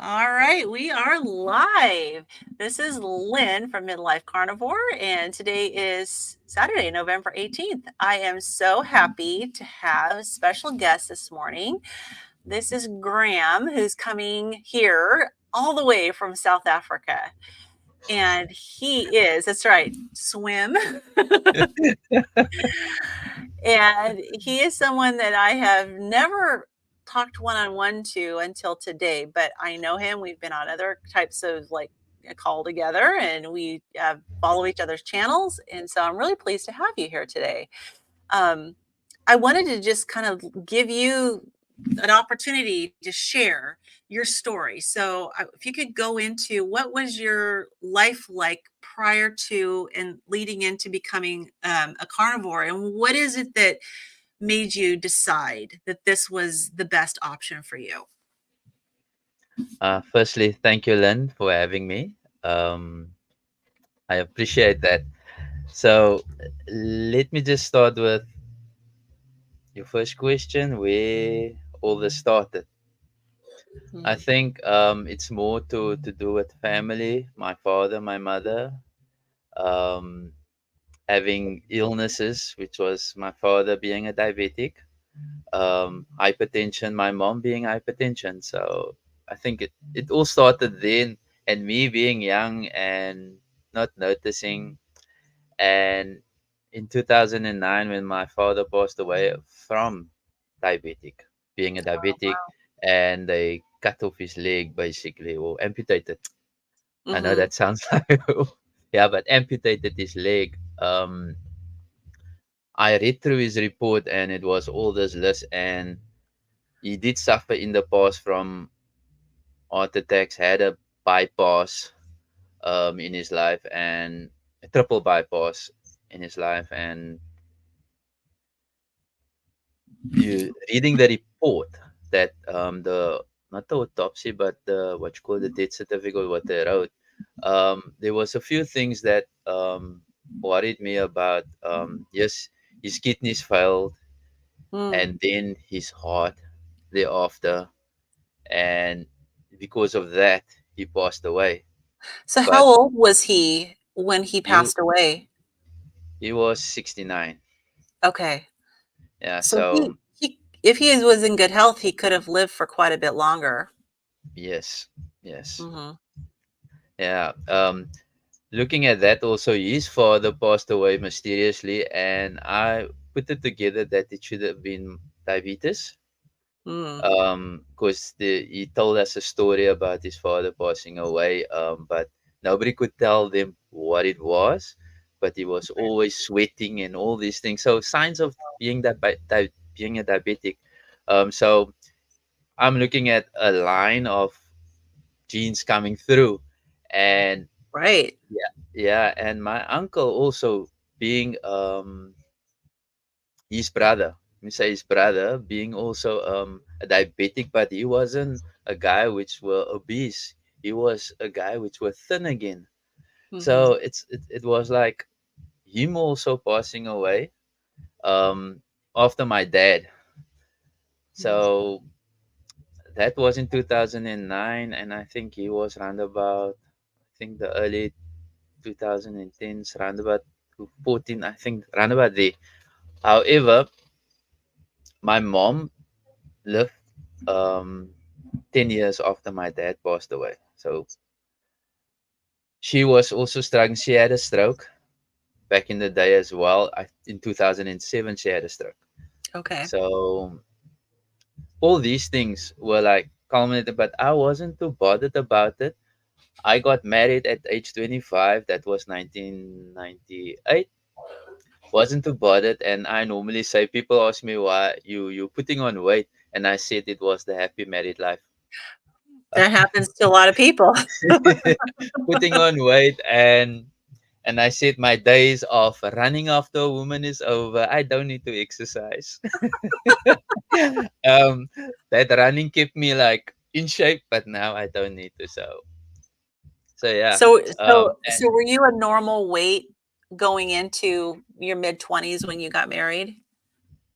All right, we are live. This is Lynn from Midlife Carnivore, and today is Saturday, November 18th. I am so happy to have a special guest this morning. This is Graham, who's coming here all the way from South Africa. And that's right, swim. And he is someone that I have never talked one-on-one to until today, but I know him. We've been on other types of like a call together and we follow each other's channels. And so I'm really pleased to have you here today. Um, I wanted to just kind of give you an opportunity to share your story. So, if you could go into what was your life like prior to and leading into becoming a carnivore, and what is it that made you decide that this was the best option for you? Firstly, thank you, Lynn, for having me. Um, I appreciate that. So, let me just start with your first question, where all this started. I Mhm. think it's more to do with family, my father, my mother, um, having illnesses, which was my father being a diabetic, hypertension, my mom being hypertension. So I think it all started then, and me being young and not noticing. And in 2009, when my father passed away from diabetic, being a diabetic, and they cut off his leg basically, or amputated. I know Mhm. that sounds like, yeah, but amputated his leg. I read through his report, and it was all this list, and he did suffer in the past from heart attacks, had a bypass in his life, and a triple bypass in his life. And you reading the report that the not the autopsy, but the what you call the death certificate, what they wrote, there was a few things that worried me about. Yes, his kidneys failed, Mm. and then his heart thereafter, and because of that, he passed away. So, how But old was he when he he passed away? he was 69. Okay, Yeah, so so if he was in good health, he could have lived for quite a bit longer. yes, yes, Hmm. yeah. Looking at that, also his father passed away mysteriously, and I put it together that it should have been diabetes. Mm. Because he told us a story about his father passing away, but nobody could tell them what it was. But he was always sweating and all these things. So signs of being being a diabetic. So I'm looking at a line of genes coming through, and Right. yeah, yeah, and my uncle also being his brother. Let me say his brother being also a diabetic, but he wasn't a guy which were obese. He was a guy which were thin again. Hmm. So it was like him also passing away um after my dad. So that was in 2009, and I think he was around about, I think the early 2010s, around about 14, I think, around about there. However, my mom lived um 10 years after my dad passed away. So she was also struggling. She had a stroke back in the day as well. In 2007, she had a stroke. Okay. So all these things were like culminated, but I wasn't too bothered about it. I got married at age 25. That was 1998. Wasn't too bothered, and I normally say, people ask me why you putting on weight, and I said it was the happy married life. That happens to a lot of people. Putting on weight, and I said my days of running after a woman is over. I don't need to exercise. um, that running kept me like in shape, but now I don't need to. So yeah. So Um, so so were you a normal weight going into your mid-20s when you got married?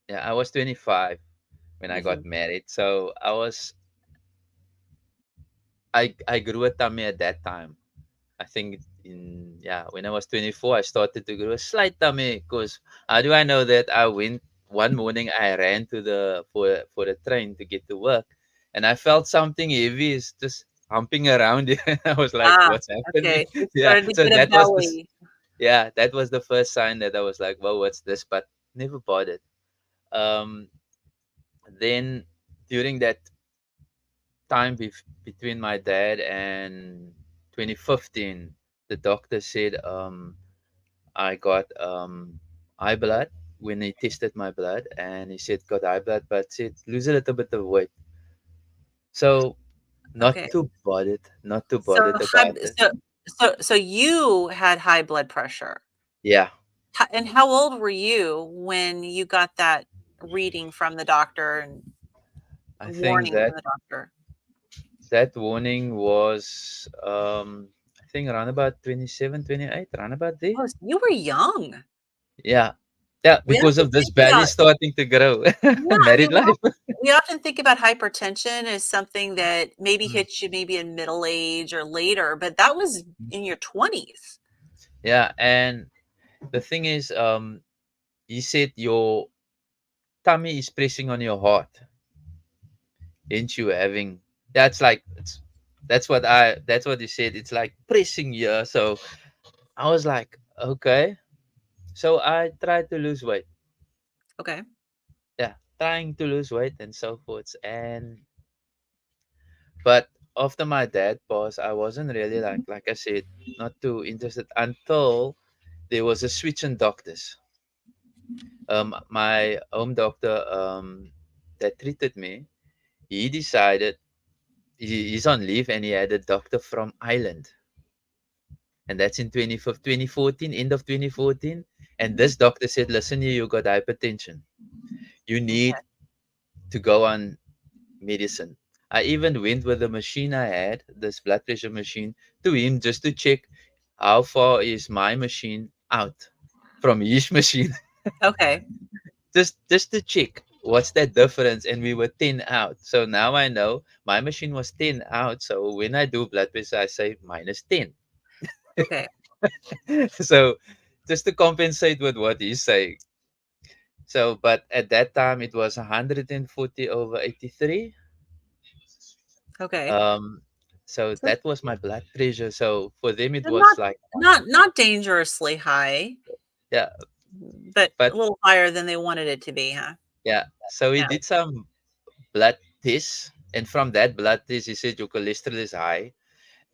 yeah, I was 25 when I got Mhm. married, so I was I grew a tummy at that time. I think in yeah, when I was 24, I started to grow a slight tummy. Cause how do I know that? I went one morning. I ran to the for the train to get to work, and I felt something heavy is just humping around it. I was like, Ah, "What's happening?" okay. You Yeah. started to So get a that was the belly. yeah, that was the first sign that I was like, "Well, what's this?" But never bothered. Um, then during that time between my dad and 2015, the doctor said I got high blood when he tested my blood, and he said got high blood, but said lose a little bit of weight. So not Okay. too bothered, not too So bothered high about it. so you had high blood pressure. Yeah, And how old were you when you got that reading from the doctor and I think warning that from the doctor? that warning was I think around about 27, 28, around about there. Oh, so you were young. Yeah. Yeah, We because often of this think belly about starting to grow. Yeah, I Married mean, life. we often think about hypertension as something that maybe Mm. hits you maybe in middle age or later, but that was in your 20s. Yeah, and the thing is, he said your tummy is pressing on your heart, ain't you having that's like that's what he said. It's like pressing here. So I was like, okay. So I tried to lose weight. Okay. Yeah, trying to lose weight and so forth. And but after my dad passed, I wasn't really like I said, not too interested until there was a switch in doctors. My home doctor that treated me, he decided he's on leave and he had a doctor from Ireland. And that's in 2014, end of 2014. And this doctor said, listen here, you got hypertension. You Okay. need to go on medicine. I even went with the machine I had, this blood pressure machine, to him just to check how far is my machine out from his machine. Okay. Just to check what's that difference, and we were 10 out. So now I know my machine was 10 out, so when I do blood pressure I say minus 10. Okay. So just to compensate with what he's saying. So but at that time it was 140 over 83. Okay. um so So that was my blood pressure. So for them it so was not like not dangerously high, yeah. but a But little higher than they wanted it to be, huh? yeah, so he Yeah. did some blood tests, and from that blood test he said your cholesterol is high,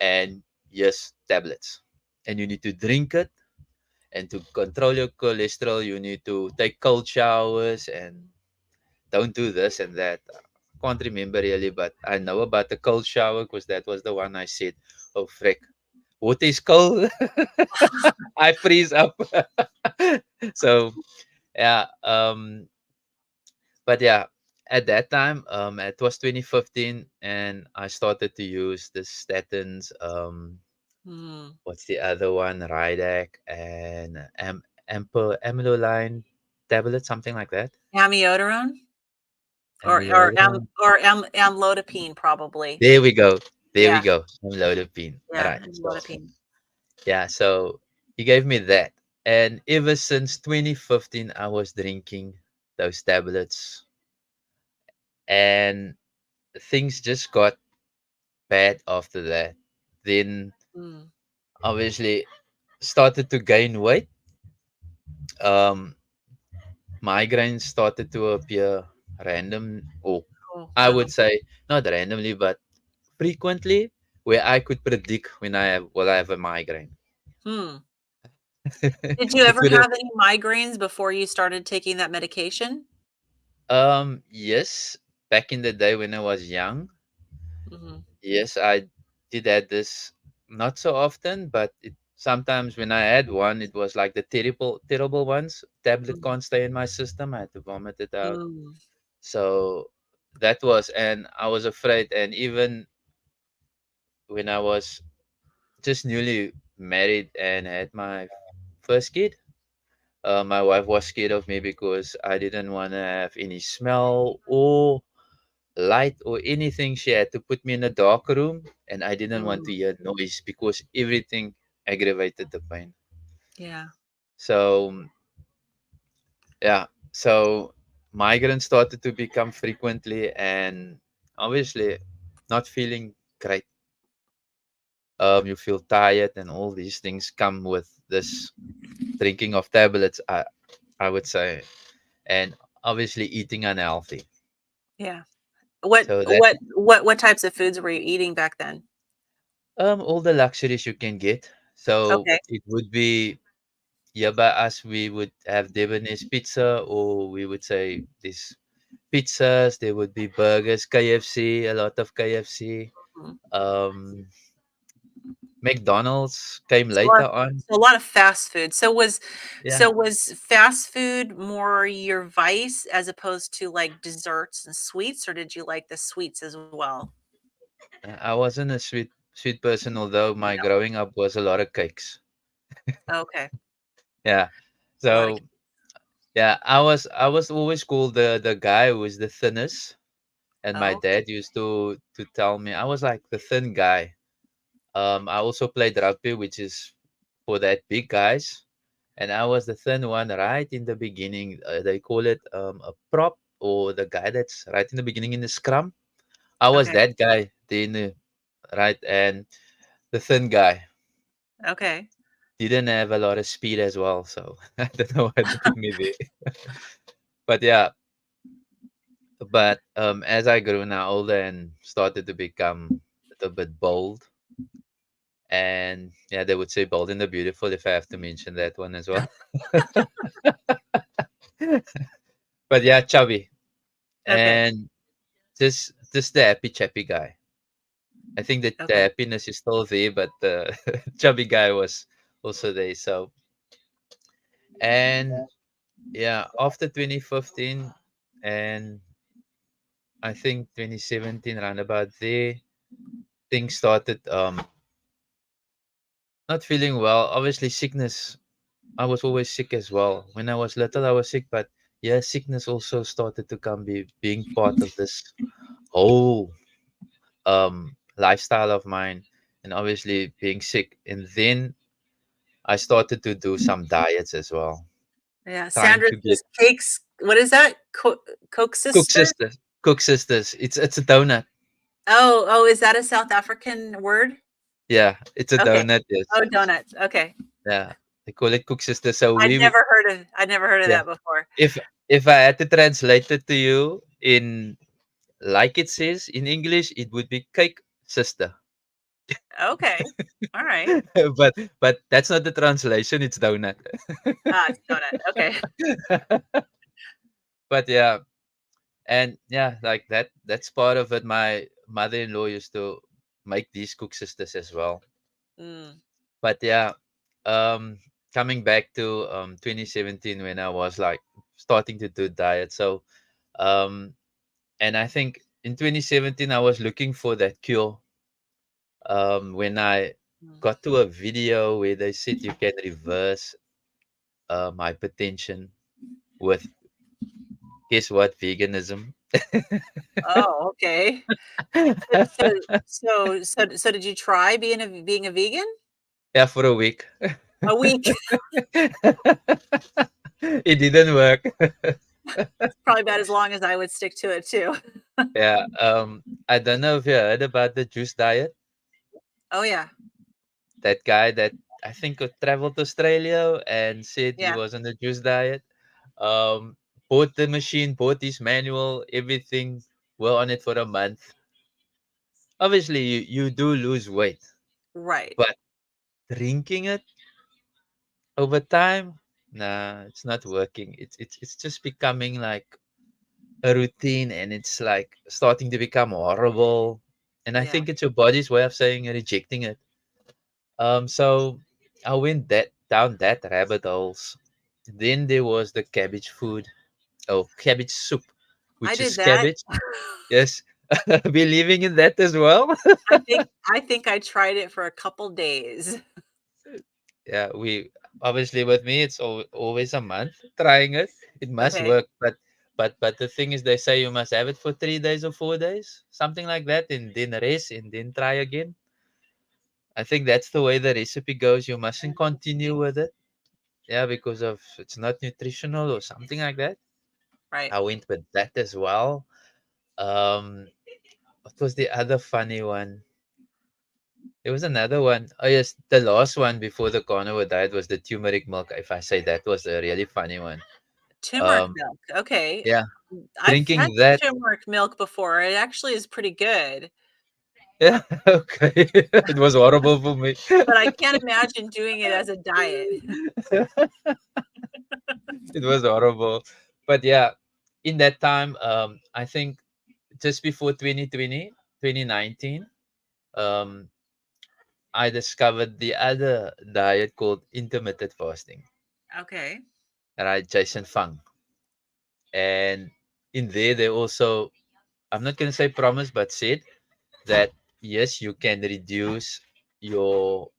and yes, tablets, and you need to drink it, and to control your cholesterol you need to take cold showers and don't do this and that. I can't remember really, but I know about the cold shower because that was the one I said, oh frick, water is cold. I freeze up. So yeah, but yeah, at that time, it was 2015, and I started to use the statins. Mm. What's the other one? Rydac and amyloline tablet, something like that. Amiodarone Amyloidine. amlodipine probably. There we go. There we Yeah. go. Amlodipine. Yeah, Right. So amlodipine. yeah, so he gave me that, and ever since 2015, I was drinking those tablets, and things just got bad after that. Then Mm. obviously started to gain weight. Um, Migraines started to appear random, or Oh, I wow. would say not randomly, but frequently, where I could predict when will I have a migraine. Hmm. Did you It ever would have, have any migraines before you started taking that medication? yes, back in the day when I was young, Mhm. yes, I did have this not so often, but sometimes when I had one, it was like the terrible ones. Tablet Mm. can't stay in my system. I had to vomit it out. Mm. So that was, and I was afraid. And even when I was just newly married and had my first kid, my wife was scared of me because I didn't want to have any smell or light or anything, she had to put me in a dark room, and I didn't want to Mm, hear noise because everything aggravated the pain. yeah, So yeah, so migraines started to become frequently, and obviously not feeling great. You feel tired, and all these things come with this drinking of tablets. I would say, and obviously eating unhealthy. yeah. What So that what types of foods were you eating back then? all the luxuries you can get. So Okay. it would be, yeah, by us we would have Lebanese pizza, or we would say this pizzas. There would be burgers, KFC, a lot of KFC. Mhm. Um, McDonald's came So a lot later of on. so a lot of fast food. Yeah, So was fast food more your vice as opposed to, like, desserts and sweets, or did you like the sweets as well? I wasn't a sweet person, although my No. growing up was a lot of cakes. Okay. Yeah, A lot of so yeah, I was always called the guy who was the thinnest, and my Oh, okay. dad used to tell me I was like the thin guy. I also played rugby, which is for that big guys, and I was the thin one right in the beginning. They call it a prop, or the guy that's right in the beginning in the scrum. I was Okay. that guy, then right, and the thin guy Okay. didn't have a lot of speed as well, so I don't know why they put me there. But yeah, but as I grew now older and started to become a little bit bold, and yeah, they would say bold and the beautiful if I have to mention that one as well. But yeah, chubby, Okay. and just the happy chappy guy. I think that the Okay. happiness is still there, but the chubby guy was also there. So, and yeah, after 2015 and I think 2017, around about there, things started not feeling well. Obviously, sickness. I was always sick as well. When I was little, I was sick, but yeah, sickness also started to come being part of this whole lifestyle of mine, and obviously being sick. And then I started to do some diets as well, Yeah, trying Sandra to get says cakes what is that? Coke cook sister? sisters. Cook sisters. It's a donut. Oh, oh, is that a South African word? Yeah, it's a Okay. donut. Yes. Oh, donuts. Okay. Yeah, they call it cook sisters. So I'd never heard of yeah. that before. If if I had to translate it to you in like it says in English, it would be cake sister. Okay. All right. But that's not the translation. It's donut. Ah, it's donut. Okay. But yeah, and yeah, like that's part of it. My mother-in-law used to make these cook sisters as well. Mm, But yeah, um, coming back to 2017 when I was like starting to do diet. So um, and I think in 2017 I was looking for that cure. When I mm. got to a video where they said you can reverse hypertension with, guess what, veganism. Oh, okay. So so did you try being a vegan? Yeah, for a week. A week. It didn't work. It's probably about as long as I would stick to it too. Yeah, I don't know if you heard about the juice diet. Oh, yeah. That guy that I think traveled to Australia and said he Yeah. was on the juice diet. Um, bought the machine, bought his manual, everything. Well on it for a month. Obviously, you do lose weight, Right. but drinking it over time, nah, it's not working. It's just becoming like a routine, and it's like starting to become horrible. And I Yeah. think it's your body's way of saying rejecting it. So I went that down that rabbit holes. Then there was the cabbage food, oh, cabbage soup, I which did is that. cabbage. Yes, believing in that as well. I think I tried it for a couple days. Yeah, we obviously with me it's always a month trying it. It must Okay. work, But the thing is, they say you must have it for 3 days or 4 days, something like that, and then rest and then try again. I think that's the way the recipe goes. You mustn't continue with it. Yeah, because of it's not nutritional or something like that. Right. I went with that as well. Um, what was the other funny one? There was another one. Oh yes, the last one before the carnivore diet was the turmeric milk. If I say that was a really funny one. Turmeric Um, milk. Okay. yeah, I've had drinking that. turmeric milk before. It actually is pretty good, Yeah, okay. It was horrible for me. but I can't imagine doing it as a diet. It was horrible. But yeah, in that time, I think just before 2020, 2019, um, I discovered the other diet called intermittent fasting, Okay. right? Jason Fung. And in there, they also, I'm not going to say promise, but said that yes, you can reduce your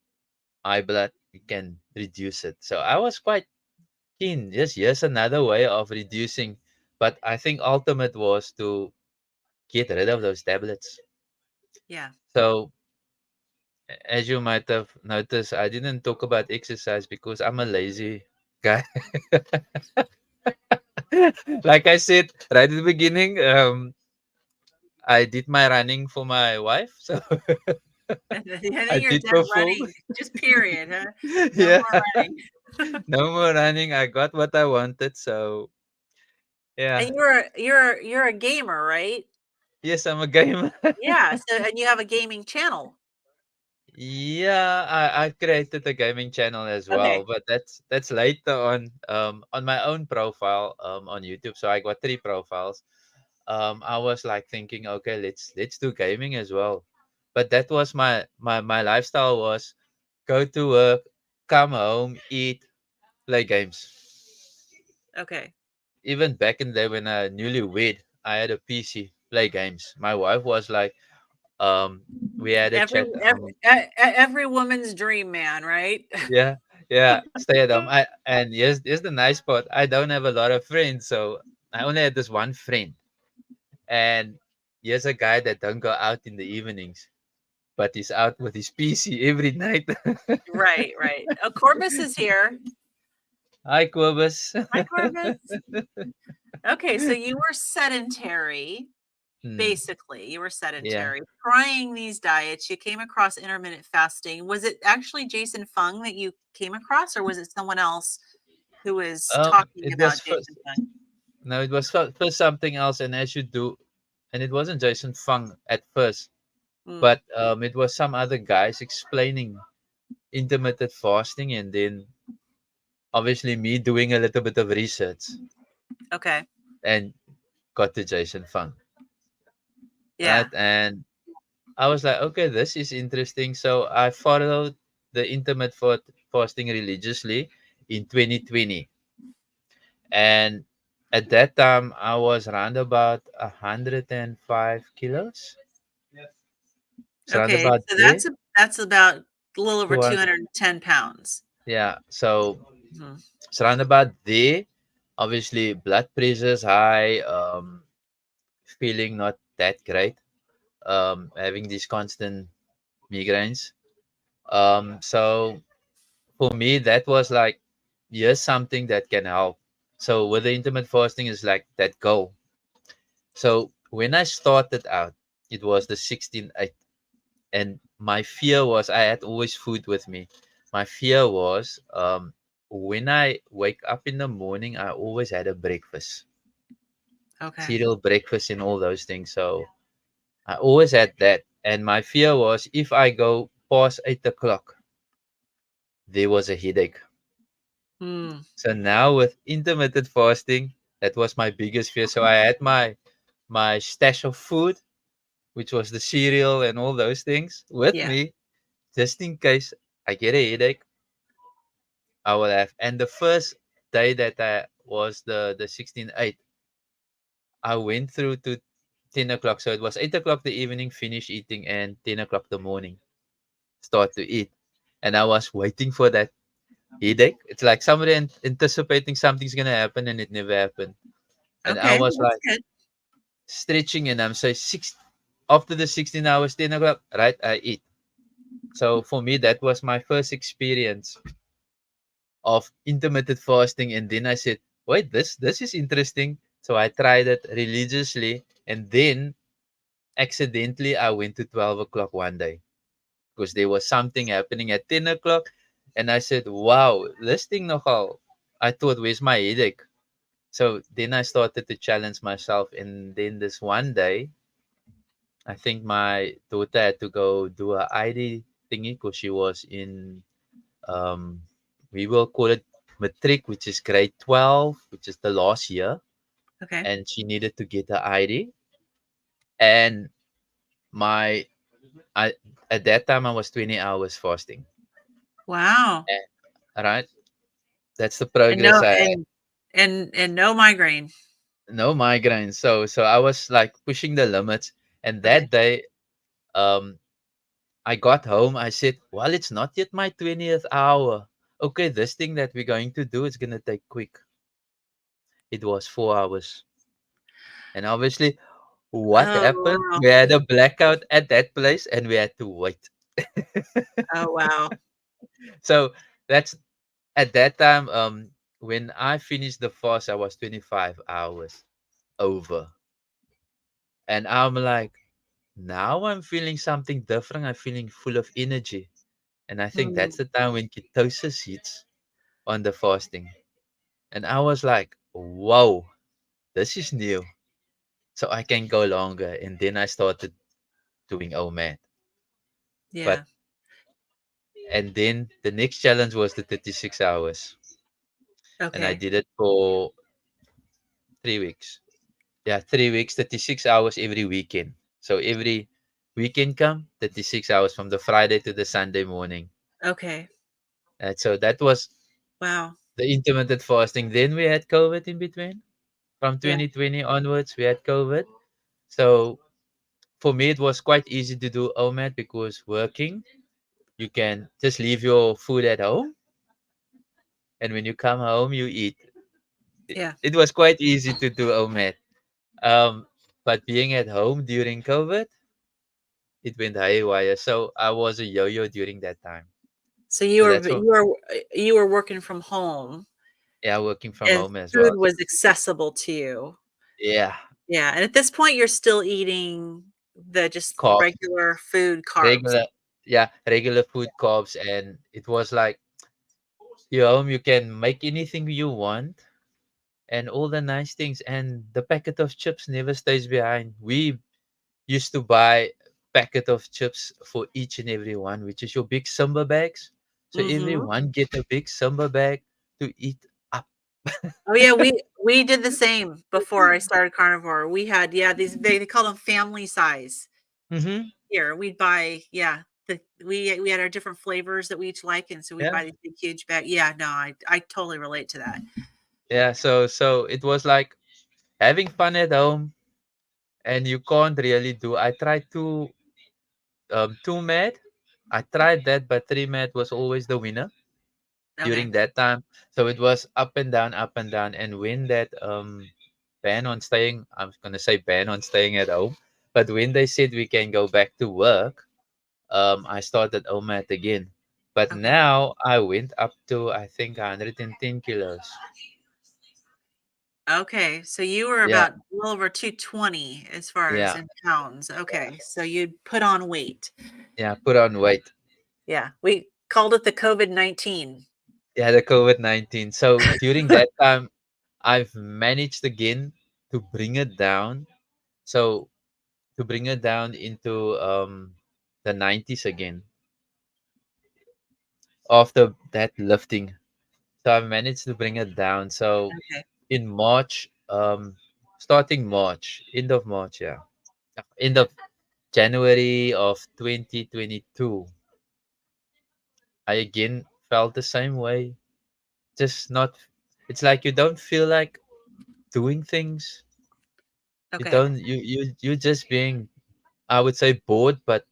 eye blood, you can reduce it. So I was quite keen. Yes, another way of reducing. But I think ultimate was to get rid of those tablets. Yeah. So as you might have noticed, I didn't talk about exercise because I'm a lazy guy. Like I said right at the beginning, I did my running for my wife, so And then I you're did done perform. running, just period, huh? No Yeah, more running. no more running. I got what I wanted, so yeah. And you're a gamer, right? Yes, I'm a gamer. Yeah, so and you have a gaming channel. Yeah, I created a gaming channel as well, Okay. but that's later on my own profile on YouTube. So I got three profiles. I was like thinking, okay, let's do gaming as well. But that was my lifestyle was go to work, come home, eat, play games. Okay. Even back in the day when I newlywed, I had a PC, play games. My wife was like, we had a Every chat. every woman's dream man, right? Yeah, yeah, stay at home. And yes, here's the nice part. I don't have a lot of friends, so I only had this one friend. And here's a guy that don't go out in the evenings, but he's out with his PC every night. Right, right. Oh, Corbus is here. Hi, Quibus. Hi, Corbus. Okay, so you were sedentary, Hmm, basically. You were yeah. sedentary, trying these diets. You came across intermittent fasting. Was it actually Jason Fung that you came across, or was it someone else who was talking It was about first. Jason Fung? No, it was first something else, and as you do, and it wasn't Jason Fung at first, Mm, but it was some other guys explaining intermittent fasting, and then obviously me doing a little bit of research okay. and got to Jason Fung, right? Yeah. And I was like, okay, this is interesting. So I followed the fasting religiously in 2020, and at that time I was around about 105 kilos. It's around Okay. about So there. that's about a little over 200, 210 pounds. yeah. So Mhm. it's around about there. Obviously, blood pressure's high. Feeling not that great. Having these constant migraines. So for me, that was like, here's something that can help. So with the intermittent fasting is like that goal. So when I started out, it was the 16/8, and my fear was I had always food with me. My fear was when I wake up in the morning, I always had a breakfast, Okay. cereal breakfast, and all those things. So I always had that, and my fear was if I go past 8 o'clock, there was a headache. Mm, So now with intermittent fasting, that was my biggest fear. So I had my stash of food, which was the cereal and all those things, with yeah. me, just in case I get a headache. I will have. And the first day that I was the 16/8, I went through to 10 o'clock. So it was 8 o'clock the evening, finish eating, and 10 o'clock the morning, start to eat. And I was waiting for that headache. It's like somebody anticipating something's gonna happen and it never happened. And I Okay, was that's like good. stretching, and I'm say six after the 16 hours, 10 o'clock, right? I eat. So for me, that was my first experience of intermittent fasting. And then I said, wait, this is interesting. So I tried it religiously, and then accidentally I went to 12 o'clock one day because there was something happening at 10 o'clock, and I said, wow, this thing nogal. I thought, where's my headache? So then I started to challenge myself, and then this one day, I think my daughter had to go do a ID thingy because she was in, um, we will call it matric, which is grade 12, which is the last year, Okay. and she needed to get her ID. And my, I at that time I was 20 hours fasting. Wow. And, right, that's the And progress no I had. and no migraine. No migraine. So I was like pushing the limits. And Okay. that day, um, I got home. I said, well, it's not yet my 20th hour. Okay, this thing that we're going to do is gonna take quick. It was 4 hours. And obviously, what Oh, happened? wow. We had a blackout at that place and we had to wait. Oh, wow. So that's at that time, when I finished the fast, I was 25 hours over. And I'm like, now I'm feeling something different. I'm feeling full of energy. And I think Mm, that's the time when ketosis hits on the fasting. And I was like, whoa, this is new. So I can go longer. And then I started doing OMAD. yeah. But, and then the next challenge was the 36 hours. And I Okay. did it for 3 weeks. Yeah, 3 weeks, 36 hours every weekend. So every weekend come, 36 hours from the Friday to the Sunday morning. Okay. And so that was Wow. the intermittent fasting. Then we had COVID in between. From Yeah. 2020 onwards, we had COVID. So for me, it was quite easy to do OMAD because working, you can just leave your food at home, and when you come home, you eat. Yeah. It was quite easy to do OMAD. Um, but being at home during COVID, it went haywire. So I was a yo-yo during that time. So So that's what, you were working from home yeah, working from and home as food well. was accessible to you. Yeah, Yeah, and at this point, you're still eating the just carbs, regular food carbs. regular, yeah, regular food carbs, and it was like you home, you can make anything you want and all the nice things, and the packet of chips never stays behind. We used to buy packet of chips for each and every one, which is your big Simba bags. So Mhm. everyone get a big Simba bag to eat up. Oh, yeah, we did the same before I started Carnivore. We had, yeah, these they call them family size. Mm-hmm. Here, we'd buy, yeah, we had our different flavors that we each like, and so we'd Yeah, buy these big, huge bag. Yeah, no, I totally relate to that. yeah. So it was like having fun at home, and you can't really do. I tried two mad. I tried that, but three mad was always the winner Okay, during that time. So it was up and down, up and down. And when that ban on staying, I'm gonna say ban on staying at home, but when they said we can go back to work, I started OMAD again. But okay, now I went up to I think 110 kilos. okay, so you were Yeah, about a little over 220 as far as yeah, in pounds. Okay, so you'd put on weight. yeah. Put on weight. Yeah, we called it the COVID-19. Yeah, the COVID-19. So during that time, I've managed again to bring it down. So to bring it down into the 90s again after that lifting. So I managed to bring it down. So Okay, in March, starting March, end of March, yeah, end of January of 2022, I again felt the same way. Just not, it's like you don't feel like doing things. You okay. don't, you just being, I would say bored, but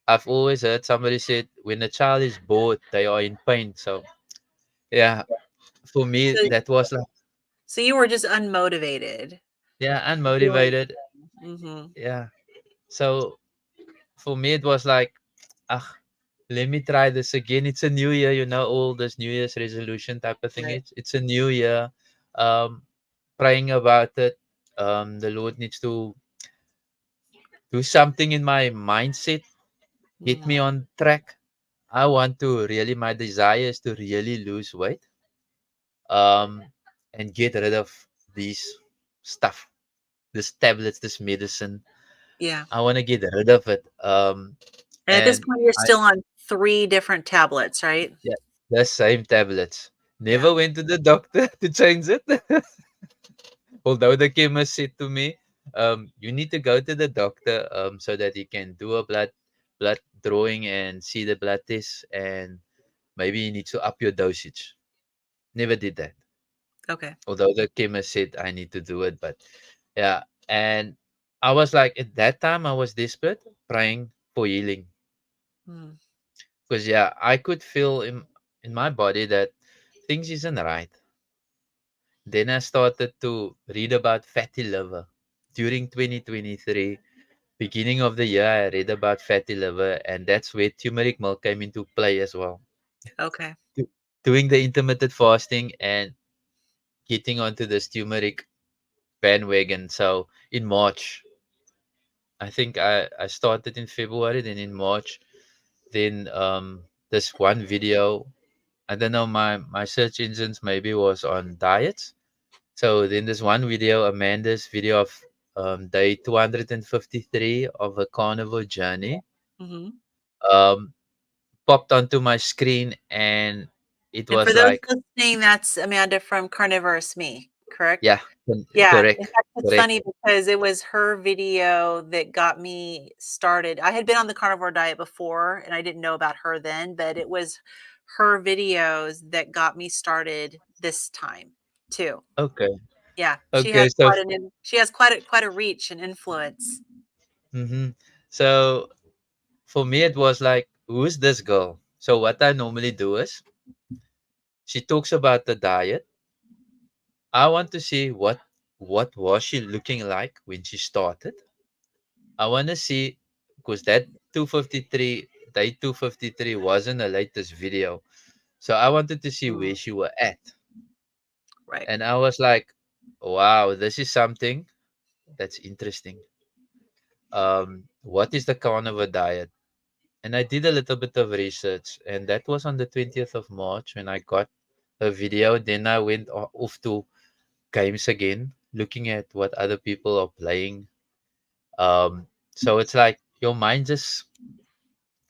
I've always heard somebody said when a child is bored, they are in pain. So yeah, for me, So that was like, So you were just unmotivated Yeah, doing unmotivated. mhm. Yeah. So for me, it was like, ah, let me try this again. It's a new year, all this New Year's resolution type of thing. Right. It's a new year. Um, Praying about it. The Lord needs to do something in my mindset, get me Mhm. on track. I want to really, my desire is to really lose weight, um, and get rid of these stuff, this tablets, this medicine. Yeah. I want to get rid of it. And at this And point, you're I, still on 3 different tablets, right? yeah, the same tablets. Yeah. Never went to the doctor to change it. Although the chemist said to me, you need to go to the doctor so that he can do a blood drawing and see the blood test, and maybe you need to up your dosage. Never did that. Okay. Although the chemist said I need to do it, but yeah. And I was like, at that time, I was desperate, praying for healing. Mm. Because yeah, I could feel in my body that things isn't right. Then I started to read about fatty liver. During 2023, beginning of the year, I read about fatty liver, and that's where turmeric milk came into play as well. Okay. Do- Doing the intermittent fasting and getting onto this turmeric bandwagon. So in March, I think I started in February, then in March, then this one video. I don't know, my search engines maybe was on diets. So then there's one video, Amanda's video of day 253 of a carnivore journey, Mhm. um, popped onto my screen, and it And for was those like, listening, that's Amanda from Carnivore Me, correct? yeah, Yeah, in correct, fact, it's correct. funny because it was her video that got me started. I had been on the carnivore diet before, and I didn't know about her then, but it was her videos that got me started this time too. Okay, Yeah, okay. So, she has quite a reach and influence. hmm so for me, it was like, who's this girl? So what I normally do is, she talks about the diet. I want to see what was she looking like when she started. I want to see, because that 253 day 253 wasn't the latest video. So I wanted to see Mm, where she were at. right. And I was like, wow, this is something that's interesting. What is the carnivore diet? And I did a little bit of research, and that was on the 20th of March when I got a video. Then I went off to games again, looking at what other people are playing. So it's like your mind just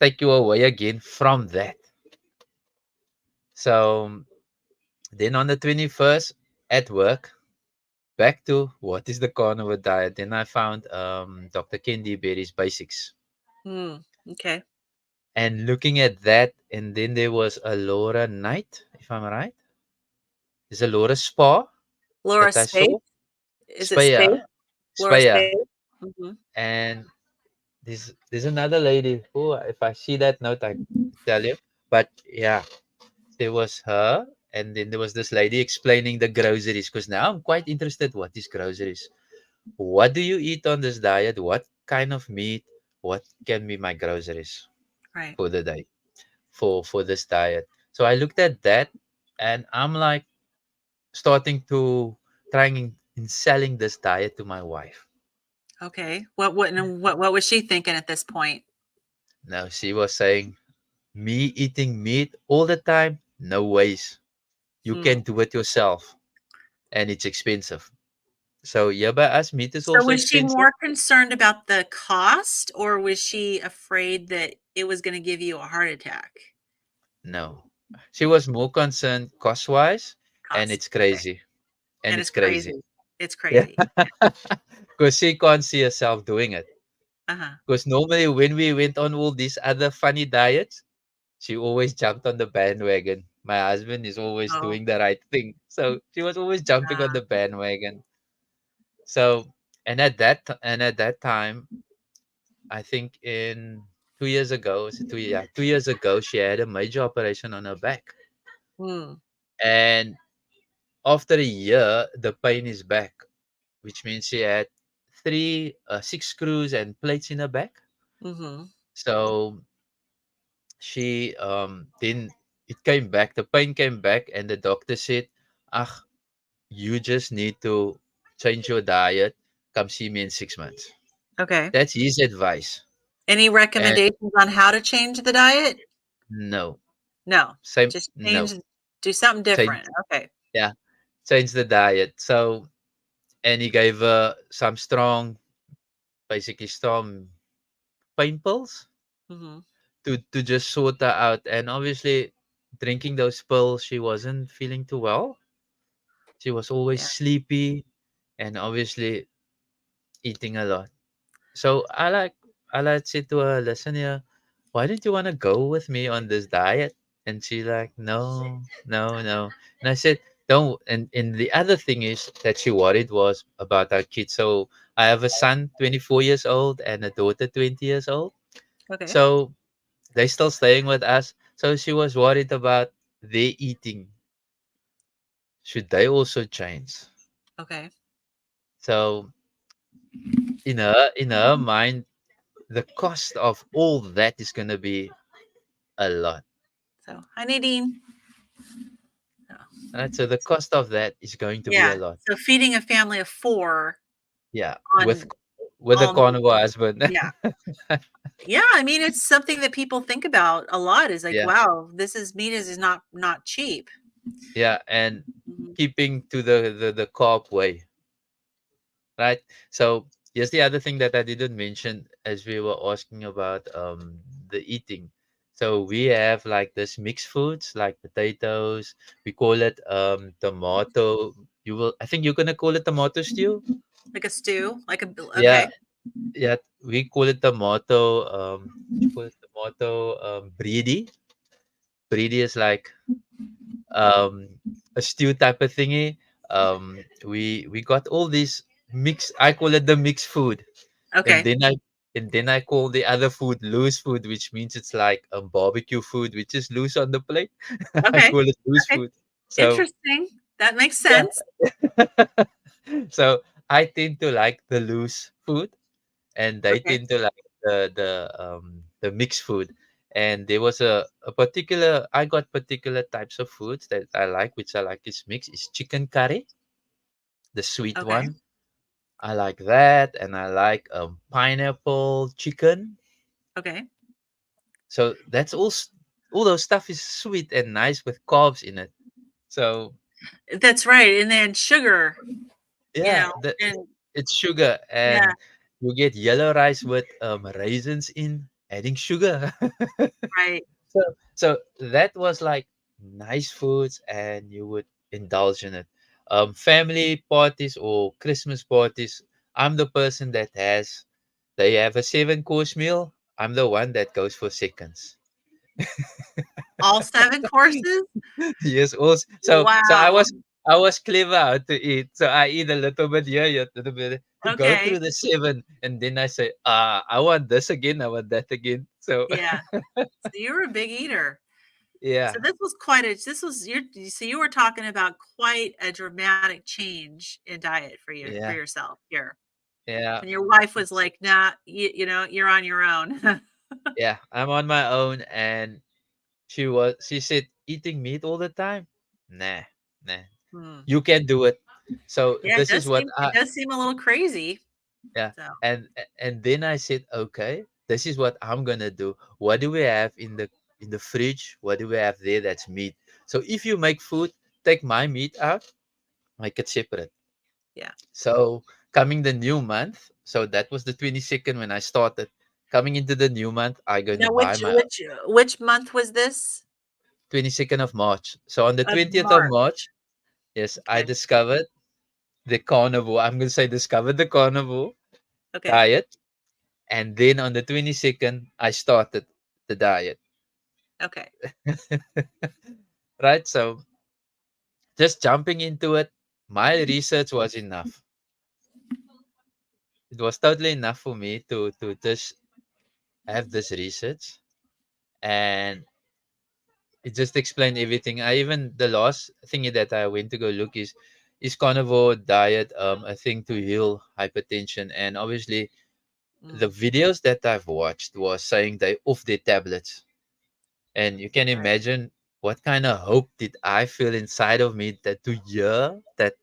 take you away again from that. So then on the 21st at work, back to what is the carnivore diet. Then I found Dr. Kendi Berry's basics. Mm, okay. And looking at that, and then there was a Laura Knight, if I'm right. There's a Laura Spa Laura that I Space? saw. Is it Space? Spaya. Laura Spaya. Space? Mhm. And there's another lady who, if I see that note, I tell you. But yeah, there was her, and then there was this lady explaining the groceries. Because now I'm quite interested. What is groceries? What do you eat on this diet? What kind of meat? What can be my groceries Right. for the day for this diet? So I looked at that, and I'm like starting to trying in selling this diet to my wife. Okay. What was she thinking at this point? Now she was saying, me eating meat all the time? No ways. You Hmm. can do it yourself, and it's expensive. So yeah, but as meat is So also was she expensive. more concerned about the cost, or was she afraid that it was gonna give you a heart attack? No, she was more concerned cost wise, and Cost, it's okay, crazy, and and it's it's crazy. crazy. It's Yeah, crazy. because she can't see herself doing it. Uh-huh. Because normally when we went on all these other funny diets, she always jumped on the bandwagon. My husband is always Oh, doing the right thing, so she was always jumping on ah, the bandwagon. So, and at that time, I think in 2 years ago, was it 2 yeah, 2 years ago, she had a major operation on her back. mm, And after a year, the pain is back, which means she had six screws and plates in her back. Mhm. So she then it came back, the pain came back, and the doctor said, "Ah, you just need to change your diet. Come see me in 6 months." Okay. That's his advice. Any And recommendations on how to change the diet? no, No. same, Just no, change do something change, different. Okay. yeah, change the diet. So, and he gave her some strong, basically strong pain pills Mhm. to just sort her out. And obviously, drinking those pills, she wasn't feeling too well. She was always Yeah. sleepy, and obviously eating a lot. So I like said to her, listen here, why don't you want to go with me on this diet? And she like, no, no, no. And I said, don't. And the other thing is that she worried was about our kids. So I have a son, 24 years old, and a daughter, 20 years old. Okay. So they still staying with us. So she was worried about their eating. Should they also change? Okay. So in her mind, the cost of all that is gonna be a lot. So, hi, Nadine. Oh, Right? So the cost of that is going to be a yeah. lot. So feeding a family of 4 Yeah, with on a almost carnivore husband. yeah. Yeah, I mean, it's something that people think about a lot is like, Yeah, wow, this is meat is not cheap. yeah, and Mhm. keeping to the carb way, right? So here's the other thing that I didn't mention as we were asking about the eating. So we have like this mixed foods like potatoes. We call it tomato. I think you're gonna call it tomato stew. Like a stew, like a Yeah, okay. yeah, we call it tomato. What you call it? Tomato breedy. Breedy is like um a stew type of thingy. We got all these mix. I call it the mixed food, and Okay. then I call the other food loose food, which means it's like a barbecue food, which is loose on the plate. I Okay. call it loose Okay. food. So Interesting. That makes yeah. sense. So I tend to like the loose food, and they Okay. tend to like the mixed food. And there was a particular I got particular types of foods that I like, which I like is mixed, is chicken curry, the sweet Okay. one. I like that, and I like pineapple chicken. Okay. So that's all those stuff is sweet and nice with carbs in it. So That's right. And then sugar, yeah, and it's sugar, yeah, and you get yellow rice with raisins in, adding sugar. right. So so that was like nice foods, and you would indulge in it. Family parties or Christmas parties, I'm the person that they have a 7 course meal. I'm the one that goes for seconds. All 7 courses? Yes, also. So Wow. I was clever how to eat. So I eat a little bit here, a little bit to go Okay. through the 7, and then I say, I want this again, I want that again. So Yeah. So you were a big eater. So yeah, this was so you were talking about quite a dramatic change in diet for yeah, yourself here. yeah. And your wife was like, "Nah, you're on your own." Yeah, I'm on my own, and she said, eating meat all the time? Nah, nah. Hmm. You can do it. So Yeah, this is what it I does seem a little crazy. yeah. So, And then I said, okay, this is what I'm gonna do. What do we have in the fridge? What do we have there that's meat? So if you make food, take my meat out, make it separate. yeah. So coming the new month, so that was the 22nd when I started. Coming into the new month, I going to Now buy my which month was this? 22nd of March. So on the Of 20th of March. March, yes, I Okay. discovered the carnivore. I'm going to say discovered the carnivore Okay. diet. And then on the 22nd, I started the diet. Okay. Right? So just jumping into it, my research was enough. It was totally enough for me to just have this research. And it just explained everything. I even the last thing that I went to go look is carnivore diet a thing to heal hypertension, and obviously the Mm, videos that I've watched was saying they off their tablets, and you can right. imagine what kind of hope did I feel inside of me that to hear that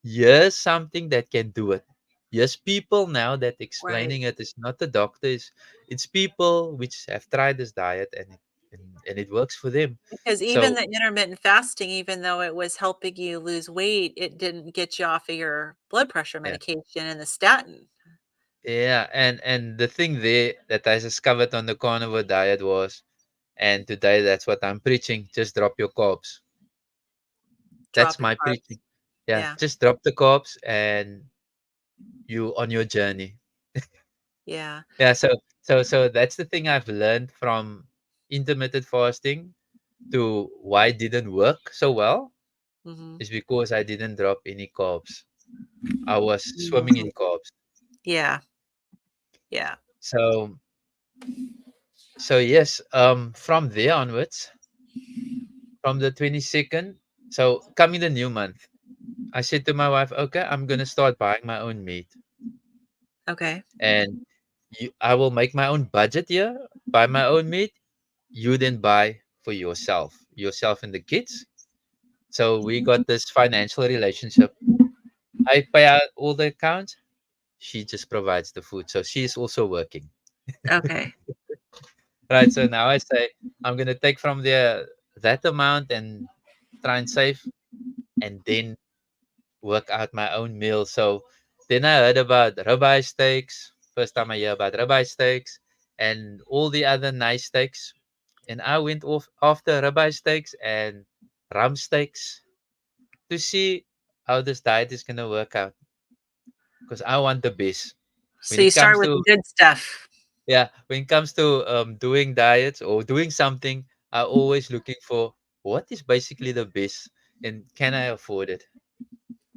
here's something that can do it. Yes, people now that Right. explaining it is not the doctors, it's people which have tried this diet and it works for them. Because even So the intermittent fasting, even though it was helping you lose weight, it didn't get you off of your blood pressure yeah, medication and the statin. yeah, and the thing there that I discovered on the carnivore diet was, and today that's what I'm preaching. Just drop your carbs. That's Drop your my carbs. preaching. Yeah, Yeah. just drop the carbs and you on your journey. Yeah. Yeah, so that's the thing I've learned from intermittent fasting to why it didn't work so well Mhm. is because I didn't drop any carbs. I was swimming Mhm. in carbs. Yeah. Yeah. So yes, from there onwards, from the 22nd, so coming the new month, I said to my wife, okay, I'm gonna start buying my own meat. Okay. And I will make my own budget here, buy my own meat. You then buy for yourself and the kids. So we got this financial relationship. I pay out all the accounts. She just provides the food. So she's also working. Okay. Right. So now I say I'm gonna take from there that amount and try and save and then work out my own meal. So then I heard about ribeye steaks. First time I hear about ribeye steaks and all the other nice steaks. And I went off after ribeye steaks and ram steaks to see how this diet is gonna work out. Because I want the best. When So you it start comes with the to good stuff. yeah, when it comes to doing diets or doing something, I always looking for what is basically the best and can I afford it?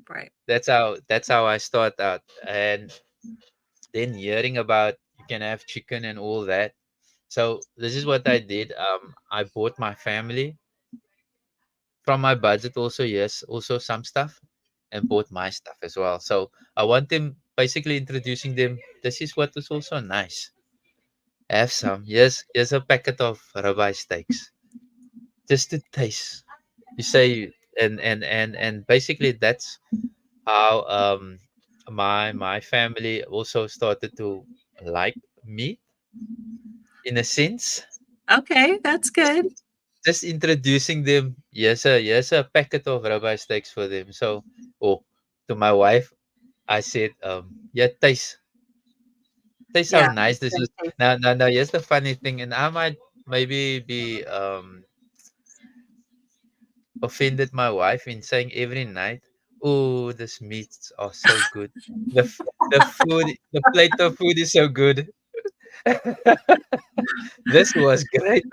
Right. That's how I start out. And then hearing about you can have chicken and all that. So this is what I did. I bought my family from my budget also, yes, also some stuff and bought my stuff as well. So I want them basically introducing them. This is what is also nice. Have some. Yes, here's a packet of ribeye steaks. Just to taste. You say and basically that's how my family also started to like meat in a sense. Okay, that's good. Just introducing them. Yes, a packet of ribeye steaks for them. So, oh, to my wife, I said, yeah, taste how Yeah, nice it's this gonna is. taste Now, here's the funny thing, and I might maybe be offended my wife in saying every night, oh, this meats are so good. The food, the plate of food is so good. This was great,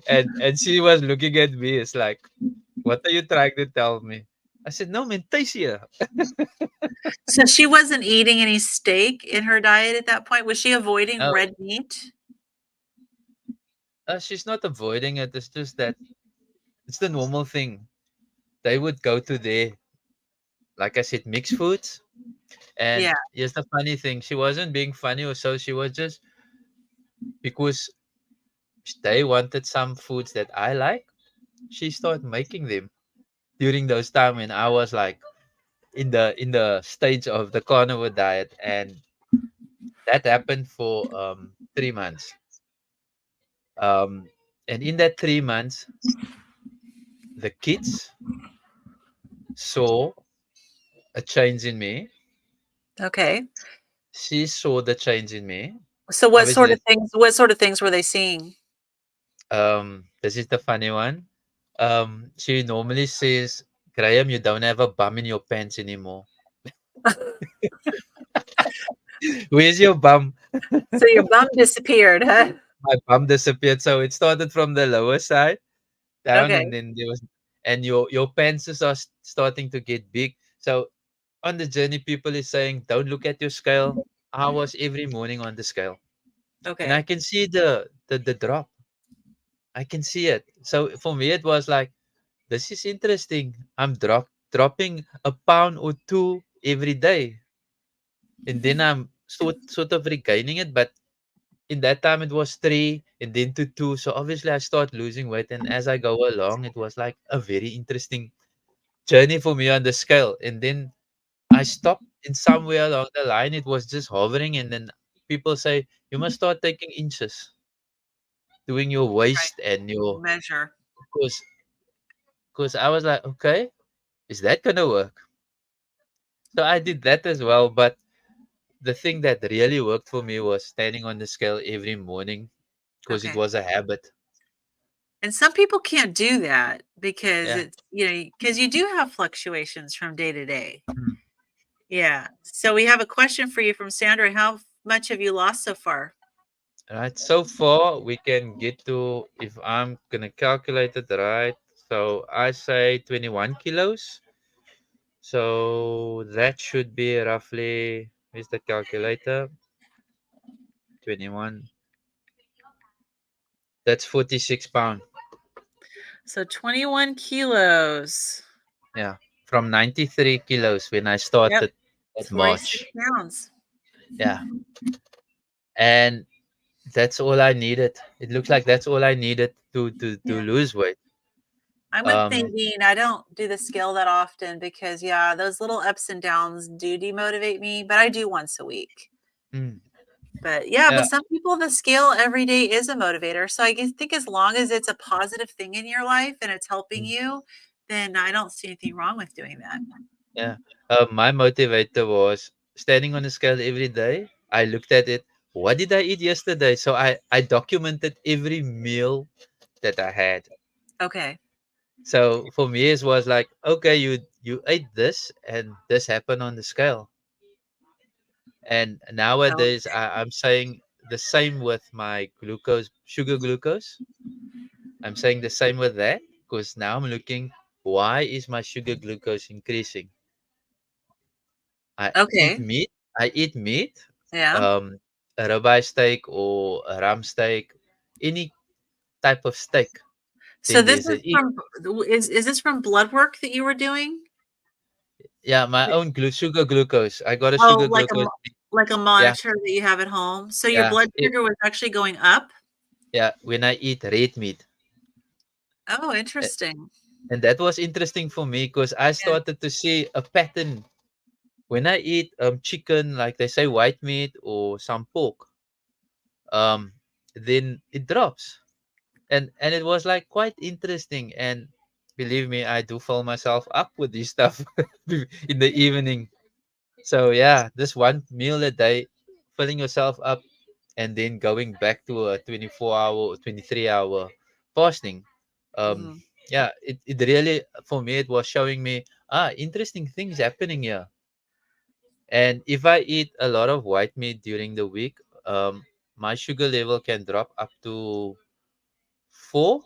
and she was looking at me. It's like, what are you trying to tell me? I said, no, man, taste here. so she wasn't eating any steak in her diet at that point? Was she avoiding No, red meat? she's not avoiding it. It's just that it's the normal thing. They would go to their, like I said, mixed foods. And Yeah, here's the funny thing: she wasn't being funny or so. She was just because they wanted some foods that I like. She started making them during those time when I was like in the stage of the carnivore diet, and that happened for 3 months. Um, and in that 3 months, the kids saw a change in me. okay. She saw the change in me. So Obviously, what sort of things were they seeing? this is the funny one. She normally says, Graham, you don't have a bum in your pants anymore. Where's your bum? So your bum disappeared, huh? My bum disappeared. So it started from the lower side down, Okay, and then there was, and your pants are starting to get big. So on the journey, people is saying, don't look at your scale. I was every morning on the scale, and I okay. can see the drop. I can see it. So for me, it was like, this is interesting. I'm dropping a pound or two every day, and then I'm sort of regaining it. But in that time, it was three, and then to two. So obviously, I start losing weight, and as I go along, it was like a very interesting journey for me on the scale. And then I stopped in somewhere along the line. It was just hovering, and then people say you must start taking inches, doing your Right. waist and your Measure. because because I was like, okay, is that gonna work? So I did that as well. But the thing that really worked for me was standing on the scale every morning because it Okay. was a habit. And some people can't do that because Yeah. it's, because you do have fluctuations from day to day. Mm. Yeah. So we have a question for you from Sandra. How much have you lost so far? Right. So far, we can get to, if I'm gonna calculate it right. So I say 21 kilos. So that should be roughly, where's the calculator? 21. That's 46 pounds. So 21 kilos. Yeah. From 93 kilos when I Yep. started It's at 46 March. pounds. Yeah. And that's all I needed. It looks like that's all I needed to Yeah. lose weight. I'm with Um, Nadine. I don't do the scale that often because, yeah, those little ups and downs do demotivate me, but I do once a week. mm, But yeah, but yeah, some people, the scale every day is a motivator. So think as long as it's a positive thing in your life and it's helping mm, you, then I don't see anything wrong with doing that. yeah. My motivator was standing on the scale every day. I looked at it. What did I eat yesterday? So I documented every meal that I had. Okay. So for me, it was like, okay, you ate this, and this happened on the scale. And nowadays, Okay. I'm saying the same with my glucose, sugar glucose. I'm saying the same with that because now I'm looking, why is my sugar glucose increasing? I eat Okay. meat. I eat meat, Yeah. um, a ribeye steak or a ram steak, any type of steak. So Then this there's is an E. from is this from blood work that you were doing? Yeah, my own sugar glucose. I got a Oh, sugar glucose. like a Yeah, monitor that you have at home. So your yeah, blood sugar was actually going up? yeah. When I eat red meat, Oh, A- interesting. and that was interesting for me because I Yeah. started to see a pattern when I eat chicken, like they say white meat or some pork. Um, then it drops. And it was like quite interesting, and believe me, I do fill myself up with this stuff in the evening. So yeah, this one meal a day, filling yourself up, and then going back to a 24-hour or 23-hour fasting. um Mhm. yeah, it really, for me, it was showing me, interesting things happening here. And if I eat a lot of white meat during the week, my sugar level can drop up to four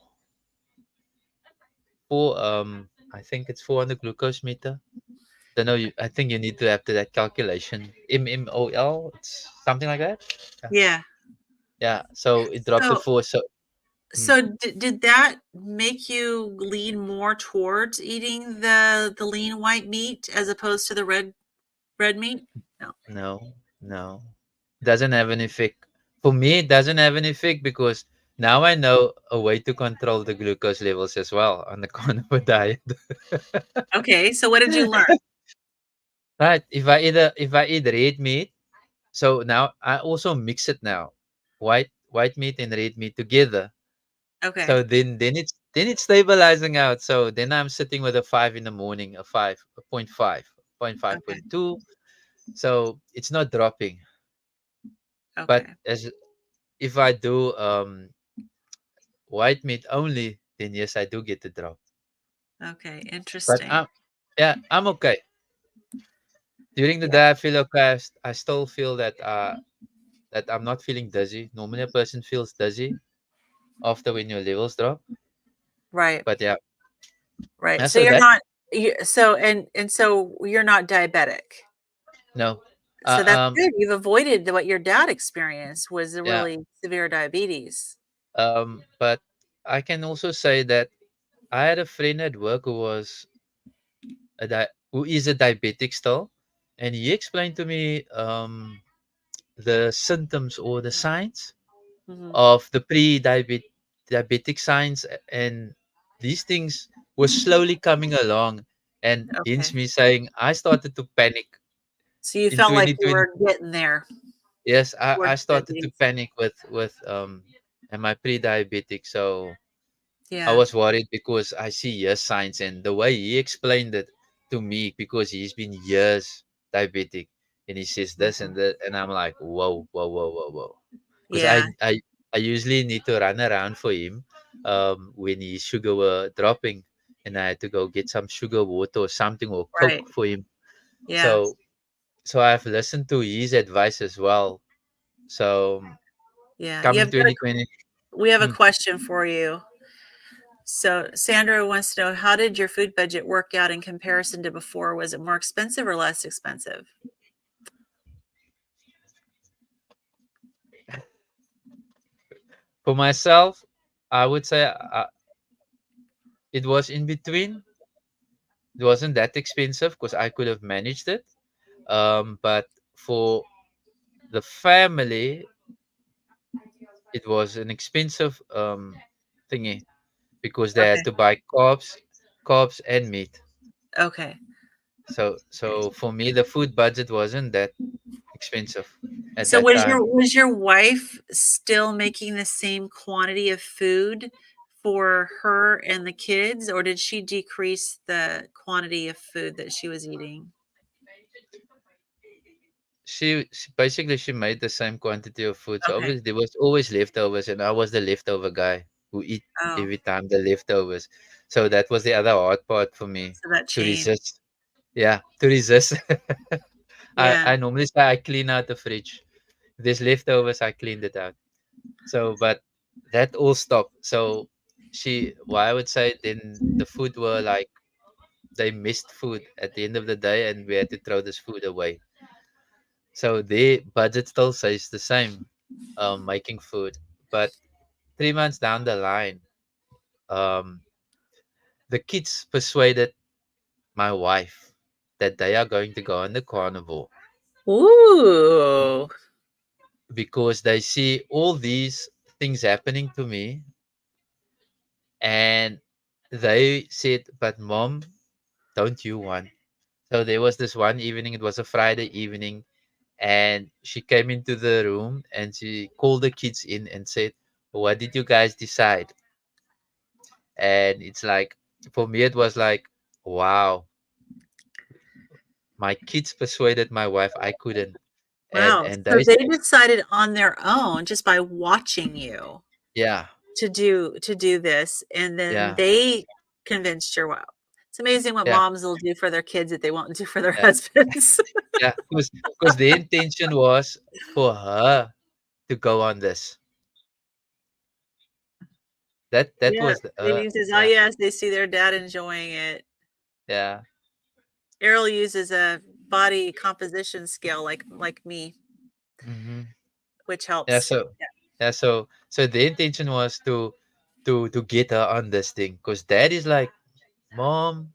I think it's 400 glucose meter. Don't know. I think you need to have to that calculation. MMOL. It's something like that. Yeah. Yeah. Yeah. So it dropped to So four. So mm, did that make you lean more towards eating the lean white meat as opposed to the red meat? No. no, no, doesn't have an effect. For me, it doesn't have an effect because now I know a way to control the glucose levels as well on the carnivore diet. Okay, so what did you learn? Right. If I eat red meat, so now I also mix it now, white meat and red meat together. Okay. So then it's stabilizing out. So then I'm sitting with a 5 in the morning, a 5, a point 5, point five, Okay. point two. So it's not dropping. But Okay. as if I do white meat only, then yes, I do get the drop. Okay. But Interesting. I'm okay. During the Yeah. day I feel okay. I still feel that I'm not feeling dizzy. Normally a person feels dizzy after when your levels drop. Right. But yeah, Right. yeah, So so you're that not so and so you're not diabetic. no. So that's Um good. You've avoided what your dad experienced was the yeah. really severe diabetes. But I can also say that I had a friend at work who was who is a diabetic still, and he explained to me the symptoms or the signs Mhm. of the diabetic signs, and these things were slowly coming along, and hence Okay. me saying I started to panic So you in felt like you 2020. were getting there Yes, I towards started to diabetes. panic with am I pre-diabetic, so I Yeah. was worried because I see years signs, and the way he explained it to me, because he's been years diabetic, and he says this and Mhm. that, and I'm like, whoa, whoa, whoa, whoa, whoa, because Yeah. I usually need to run around for him when his sugar were dropping, and I had to go get some sugar water or something or Right. Coke for him. Yeah. So I've listened to his advice as well. So Yeah. You coming have got a 2020. we have a mm, question for you. So Sandra wants to know, how did your food budget work out in comparison to before? Was it more expensive or less expensive? For myself, I would say it was in between. It wasn't that expensive because I could have managed it. But for the family, it was an expensive thingy because they had Okay. to buy carbs and meat. Okay. So for me, the food budget wasn't that expensive at So that time. was your wife still making the same quantity of food for her and the kids, or did she decrease the quantity of food that she was eating? She basically she made the same quantity of food. So Okay. obviously there was always leftovers, and I was the leftover guy who eat Oh, every time the leftovers. So that was the other hard part for me so that to changed. resist. Yeah, to resist. Yeah. I normally say I clean out the fridge. If there's leftovers, I cleaned it out. So, but that all stopped. So well, I would say then the food were like they missed food at the end of the day, and we had to throw this food away. So their budget still stays the same, making food. But 3 months down the line, um, the kids persuaded my wife that they are going to go on the carnivore Ooh. because they see all these things happening to me, and they said, "But mom, don't you want?" So there was this one evening. It was a Friday evening, and she came into the room and she called the kids in and said, "What did you guys decide?" And it's like, for me it was like, wow, my kids persuaded my wife, I couldn't. and Wow. and So they they said, decided on their own just by watching you yeah, to do this, and then yeah, they convinced your wow. It's amazing what yeah, moms will do for their kids that they won't do for their yeah, husbands. yeah, because the intention was for her to go on this. That Yeah, was the Nadine says, "Oh, yeah, yes, they see their dad enjoying it." yeah. Errol uses a body composition scale like me, Hmm. which Yeah, helps. so the intention was to get her on this thing, because dad is like, mom,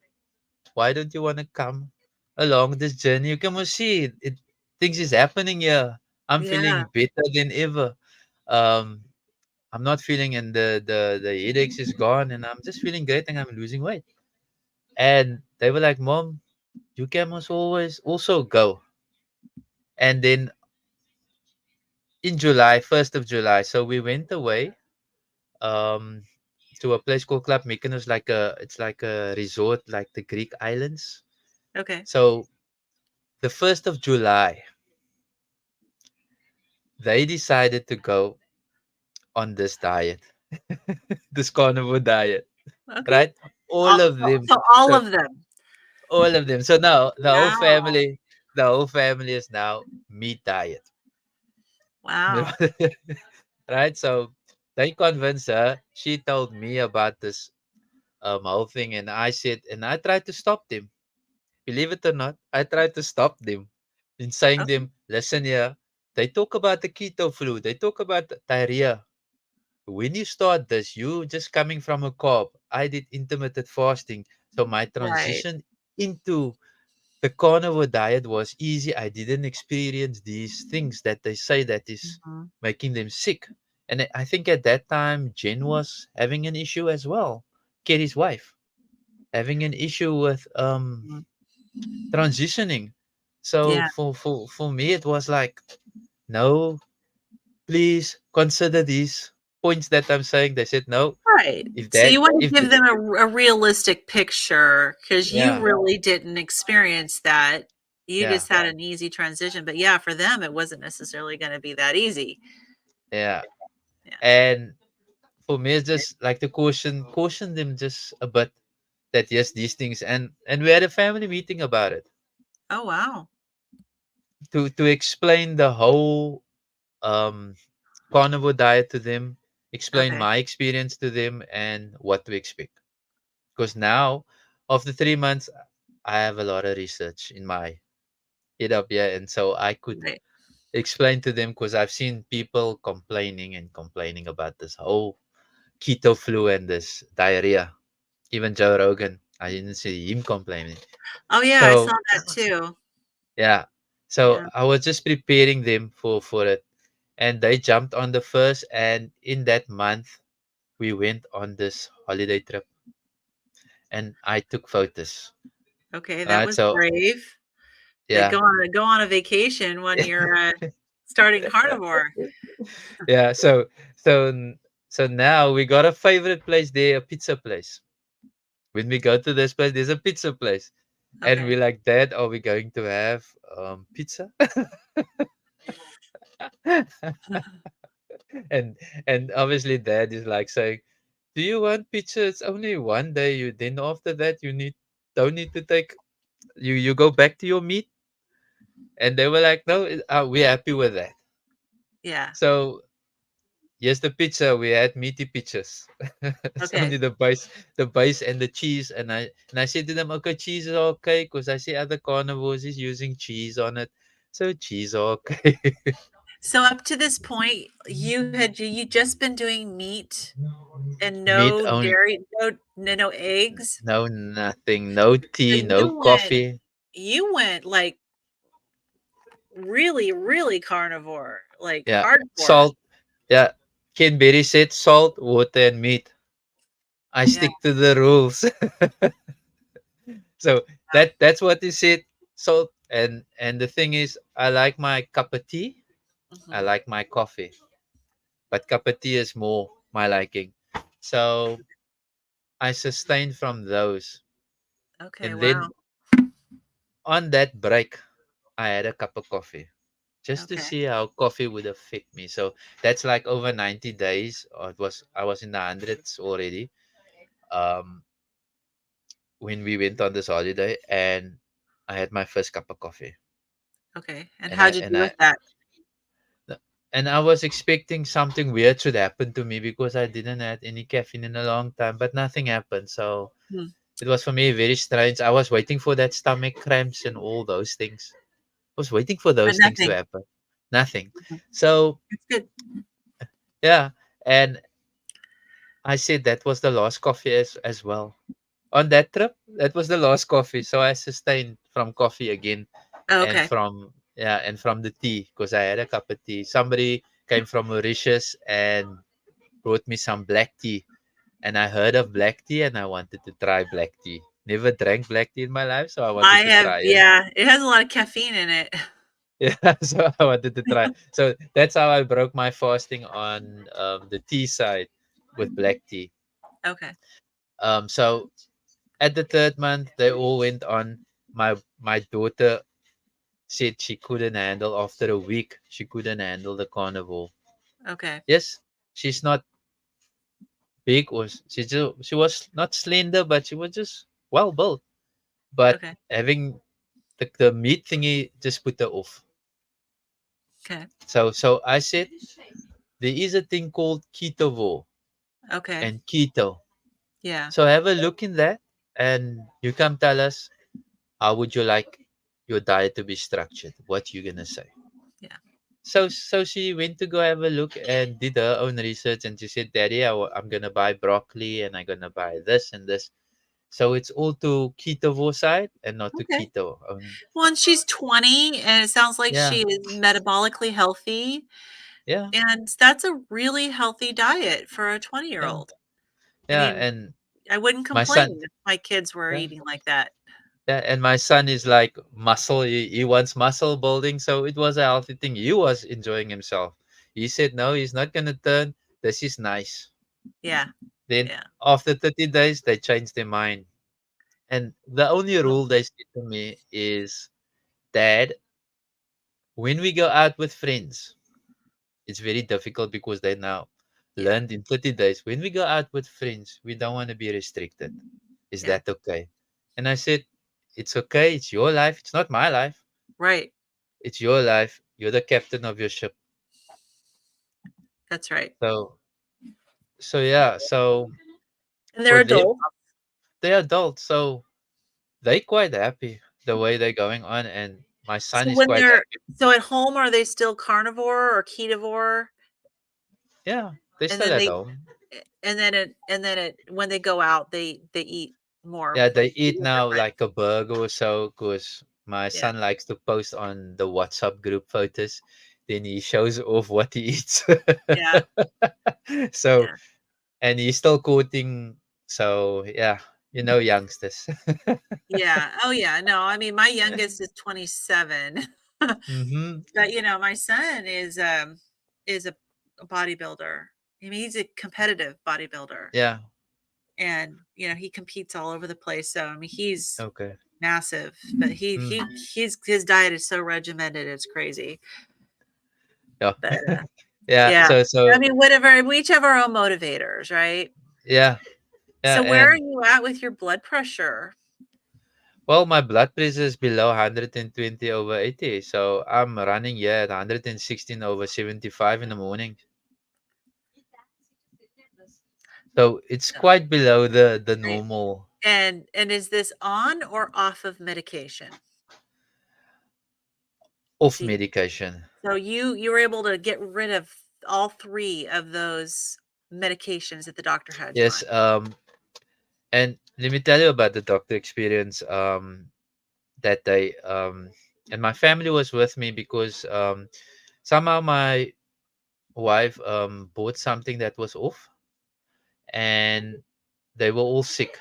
why don't you want to come along this journey? You can see it, things is happening here. I'm Yeah, feeling better than ever. Um, I'm not feeling, and the headaches is gone, and I'm just feeling great, and I'm losing weight. And they were like, "Mom, you can must always also go." And then in July, 1st of July, so we went away um to a place called Club Mykonos, like it's like a resort, like the Greek islands. okay. So the 1st of July, they decided to go on this diet, this carnivore diet, Okay. right? All of them. So all So of them. all of them. So now Wow. the whole family is now meat diet. Wow. Right? So they convinced her. She told me about this whole thing, and I said, and I tried to stop them. Believe it or not, I tried to stop them in saying Okay. them, listen here. They talk about the keto flu. They talk about diarrhea. when you start this, you just coming from a carb. I did intermittent fasting, so my Right. transition into the carnivore diet was easy. I didn't experience these things that they say that is Mhm. making them sick. And I think at that time, Jen was having an issue as well. Kerry's wife having an issue with Mhm. transitioning. So Yeah. for me, it was like, no, please consider these points that I'm saying. They said no. Right. If So that, you want if to give the, them a realistic picture because you yeah, really didn't experience that. You yeah, just had an easy transition. But yeah, for them, it wasn't necessarily going to be that easy. yeah. Yeah. And for me, it's just like to caution them just a bit that yes, these things, and we had a family meeting about it Oh, wow. to explain the whole um carnivore diet to them, explain Okay. my experience to them, and what to expect. Because now, after 3 months, I have a lot of research in my head up here, and so I could Right. explain to them because I've seen people complaining and complaining about this whole keto flu and this diarrhea. Even Joe Rogan, I didn't see him complaining. Oh, yeah. I saw So that too. yeah, so Yeah. I was just preparing them for it, and they jumped on the first. And in that month, we went on this holiday trip, and I took photos. Okay. That Right, was so brave. To yeah, go on a vacation when you're starting carnivore. yeah. So now we got a favorite place there, a pizza place. When we go to this place, there's a pizza place, and Okay. we're like, Dad, are we going to have pizza? and and obviously Dad is like saying, do you want pizza? It's only one day. You then after that you don't need to take you go back to your meat. And they were like, no, we're happy with that. Yeah. So yes, the pizza we had meaty pizzas. It's Okay. only the base and the cheese. And I said to them, okay, cheese is okay, because I see other carnivores is using cheese on it, so cheese okay. So up to this point, you just been doing meat and Meat no only, dairy, no eggs. no nothing, no So tea, no coffee. you went like really, really carnivore, like Yeah, hardcore. salt. Yeah, Ken Berry said salt, water, and meat. I Yeah. stick to the rules. So that's what he said. Salt, and the thing is, I like my cup of tea. I Mhm. like my coffee, but cup of tea is more my liking. So I sustained from those, Okay, and then wow. on that break, I had a cup of coffee just to Okay. see how coffee would affect me. So that's like over 90 days. Or I was in the hundreds already. Um, when we went on this holiday, and I had my first cup of coffee, Okay. And and I how'd you and do I with that? and I was expecting something weird should happen to me because I didn't had any caffeine in a long time, but nothing happened. So Hmm. it was for me very strange. I was waiting for that stomach cramps and all those things. I was waiting for But those things to nothing. happen. Nothing. Mhm. So It's good. yeah, and I said that was the last coffee as well. On that trip, that was the last coffee. So I sustained from coffee again, Oh, and okay. from the tea, because I had a cup of tea. Somebody came from Mauritius and brought me some black tea, and I heard of black tea and I wanted to try black tea. Never drank black tea in my life, so I I wanted to have, try it. yeah, it has a lot of caffeine in it. Yeah, so I wanted to try. So that's how I broke my fasting on the tea side with black tea. Okay. So at the third month, they all went on. My daughter said she couldn't handle after a week. She couldn't handle the carnivore. Okay. Yes, she's not big, or she was not slender, but she was just well built. But Okay. having the meat thingy just put her off. Okay. So I said there is a thing called ketovore Okay. and keto. Yeah. So have a look in that, and you come tell us how would you like your diet to be structured. What you gonna say? Yeah. so she went to go have a look and did her own research, and she said, "Daddy, I'm gonna buy broccoli and I'm gonna buy this and this." So it's all to keto side and not to Okay. keto only. Well, and she's 20, and it sounds like Yeah, she is metabolically healthy, yeah, and that's a really healthy diet for a yeah, 20-year-old. I yeah. mean, And I wouldn't my son, complain if my kids were yeah, eating like that. yeah, and my son is like muscle. He wants muscle building, so it was a healthy thing. He was enjoying himself. He said, "No, he's not gonna turn. This is nice." Yeah, Then yeah. after 30 days, they changed their mind. And the only Well, rule they said to me is, "Dad, when we go out with friends, it's very difficult because they now yeah, learned in 30 days. When we go out with friends, we don't want to be restricted. Is yeah, that okay?" And I said, "It's okay. It's your life. It's not my life. right. It's your life. You're the captain of your ship." That's right. So, so yeah. So And they're for them, adults. they're adults. So they quite happy the way they're going on. And my son So is when quite they're happy. so at home, are they still carnivore or ketovore? Yeah. They're And still then at they home. when they go out, they eat more Yeah, they food eat with their now friends. like a burger or so because my Yeah, son likes to post on the WhatsApp group photos. Then he shows off what he eats. yeah, So, yeah, and he's still quoting. So, yeah, youngsters. yeah. Oh, yeah. No, I mean, my youngest is 27, Mm-hmm. but my son is a bodybuilder. I mean, he's a competitive bodybuilder, Yeah. and he competes all over the place. So I mean, he's Okay. massive, but Mm. his diet is so regimented, it's crazy. Yeah. But Yeah. yeah, I So, mean, whatever. We each have our own motivators, right? yeah. Yeah. So where are And you at with your blood pressure? well, my blood pressure is below 120 over 80. So I'm running here at 116 over 75 in the morning. So it's No. quite below the Right. normal And is this on or off of medication? off Do you, medication. so you were able to get rid of all three of those medications that the doctor had you Yes, on. and let me tell you about the doctor experience that day. And my family was with me because somehow my wife bought something that was off, and they were all sick.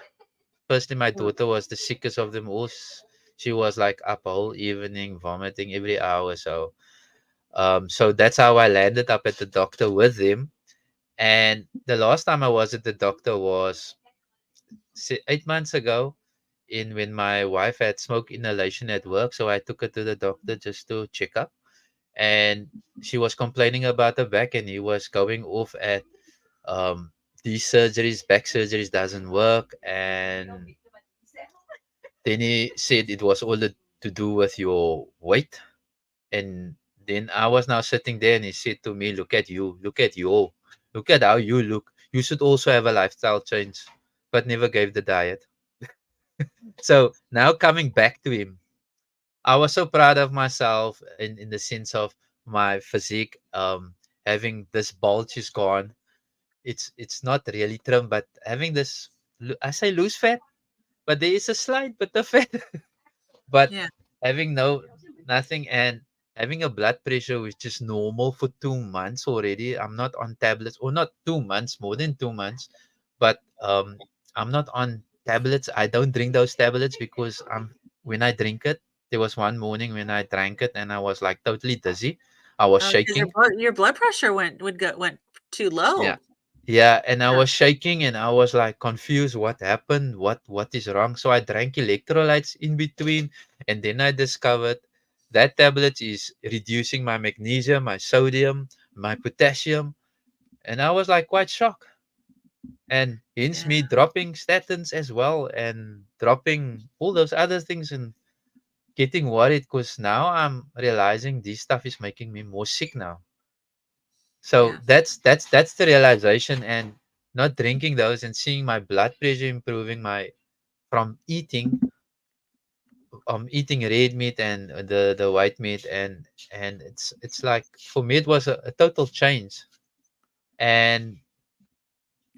Firstly, my Mm. daughter was the sickest of them all. She was like up a whole evening, vomiting every hour. So that's how I landed up at the doctor with him. And the last time I was at the doctor was 8 months ago, in when my wife had smoke inhalation at work. So I took her to the doctor just to check up, and she was complaining about her back, and he was going off at um, these surgeries, back surgeries doesn't work, and then he said it was all to do with your weight. And then I was now sitting there, and he said to me, "Look at you, look at how you look. You should also have a lifestyle change," but never gave the diet. So now coming back to him, I was so proud of myself in the sense of my physique. Having this bulge is gone. It's not really trim, but having this, I say loose fat, but there is a slight bit of fat. But Yeah. having nothing, and having a blood pressure which is normal for 2 months already. I'm not on tablets, or not 2 months, more than 2 months, but I'm not on tablets. I don't drink those tablets because when I drink it, there was one morning when I drank it and I was like totally dizzy. I was Oh, because shaking. your blood pressure went too Yeah. low. Yeah, and I Yeah, was shaking and I was like confused what happened, what is wrong. So I drank electrolytes in between, and then I discovered that tablet is reducing my magnesium, my sodium, my potassium, and I was like quite shocked. And hence yeah, me dropping statins as well and dropping all those other things and getting worried because now I'm realizing this stuff is making me more sick now. So yeah, that's the realization, and not drinking those and seeing my blood pressure improving my from eating eating red meat and the white meat, and it's like for me it was a total change. And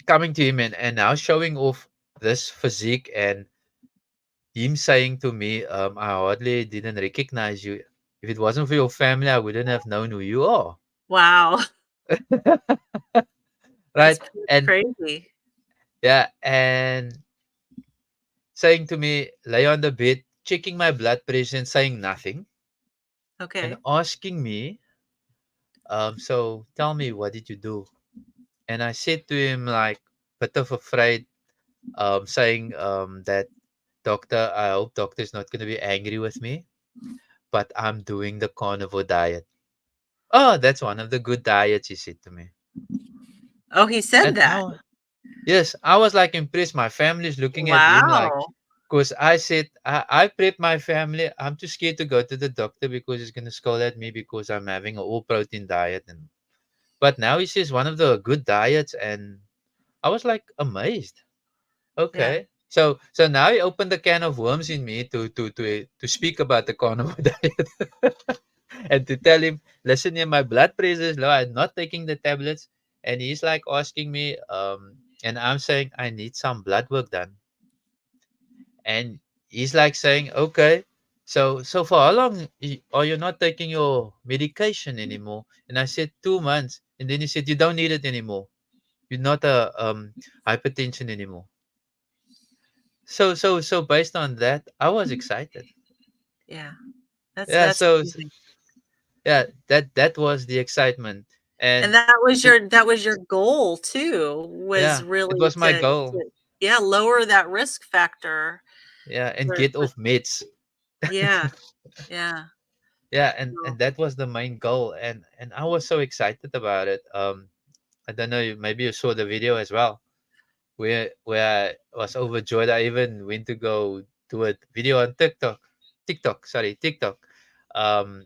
coming to him and now showing off this physique, and him saying to me, I hardly didn't recognize you. If it wasn't for your family, I wouldn't have known who you are. Wow. That's Right. pretty And crazy. yeah, and saying to me, lay on the bed, checking my blood pressure and saying nothing, and Okay. asking me, so tell me, what did you do? And I said to him, like, bit of afraid, saying that, doctor, I hope doctor's not going to be angry with me, but I'm doing the carnivore diet. Oh, that's one of the good diets, he said to me. Oh, he said And that. yes, I was like impressed. My family's looking at him like, Wow. because I said, I prepped my family. I'm too scared to go to the doctor because he's going to scold at me because I'm having an all protein diet. And but now he says one of the good diets, and I was like amazed. Yeah. Okay. So now he opened a can of worms in me to speak about the carnivore diet and to tell him, listen here, my blood pressure is low. I'm not taking the tablets. And he's like asking me, and I'm saying I need some blood work done. And he's like saying, okay. So for how long are you not taking your medication anymore? And I said 2 months. And then he said, you don't need it anymore. You're not a hypertension anymore. So based on that, I was excited. Yeah. That's Yeah, that's so amazing. yeah, that was the excitement. And And that was your goal too, was yeah, it really was my to goal. yeah, lower that risk factor Yeah, and get for off meds. yeah, yeah. Yeah, and Well, that was the main goal, and I was so excited about it. I don't know, maybe you saw the video as well, where I was overjoyed. I even went to go do a video on TikTok, um,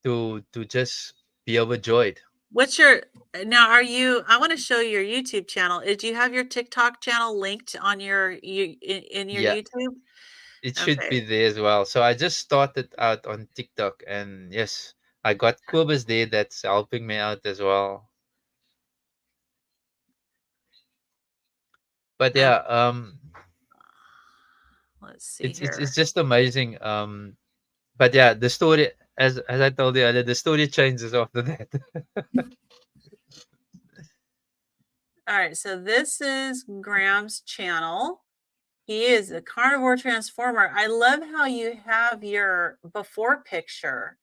to just be overjoyed. what's your now are you I wanna show your YouTube channel. Do you have your TikTok channel linked on your you in your Yeah, YouTube? it should Okay. be there as well. So I just started out on TikTok, and yes, I got Kubus there that's helping me out as well. But Uh, yeah, let's see it's here. just amazing. But yeah, the story, as I told you earlier, the story changes after that. Alright, so this is Graham's channel. He is a carnivore transformer. I love how you have your before picture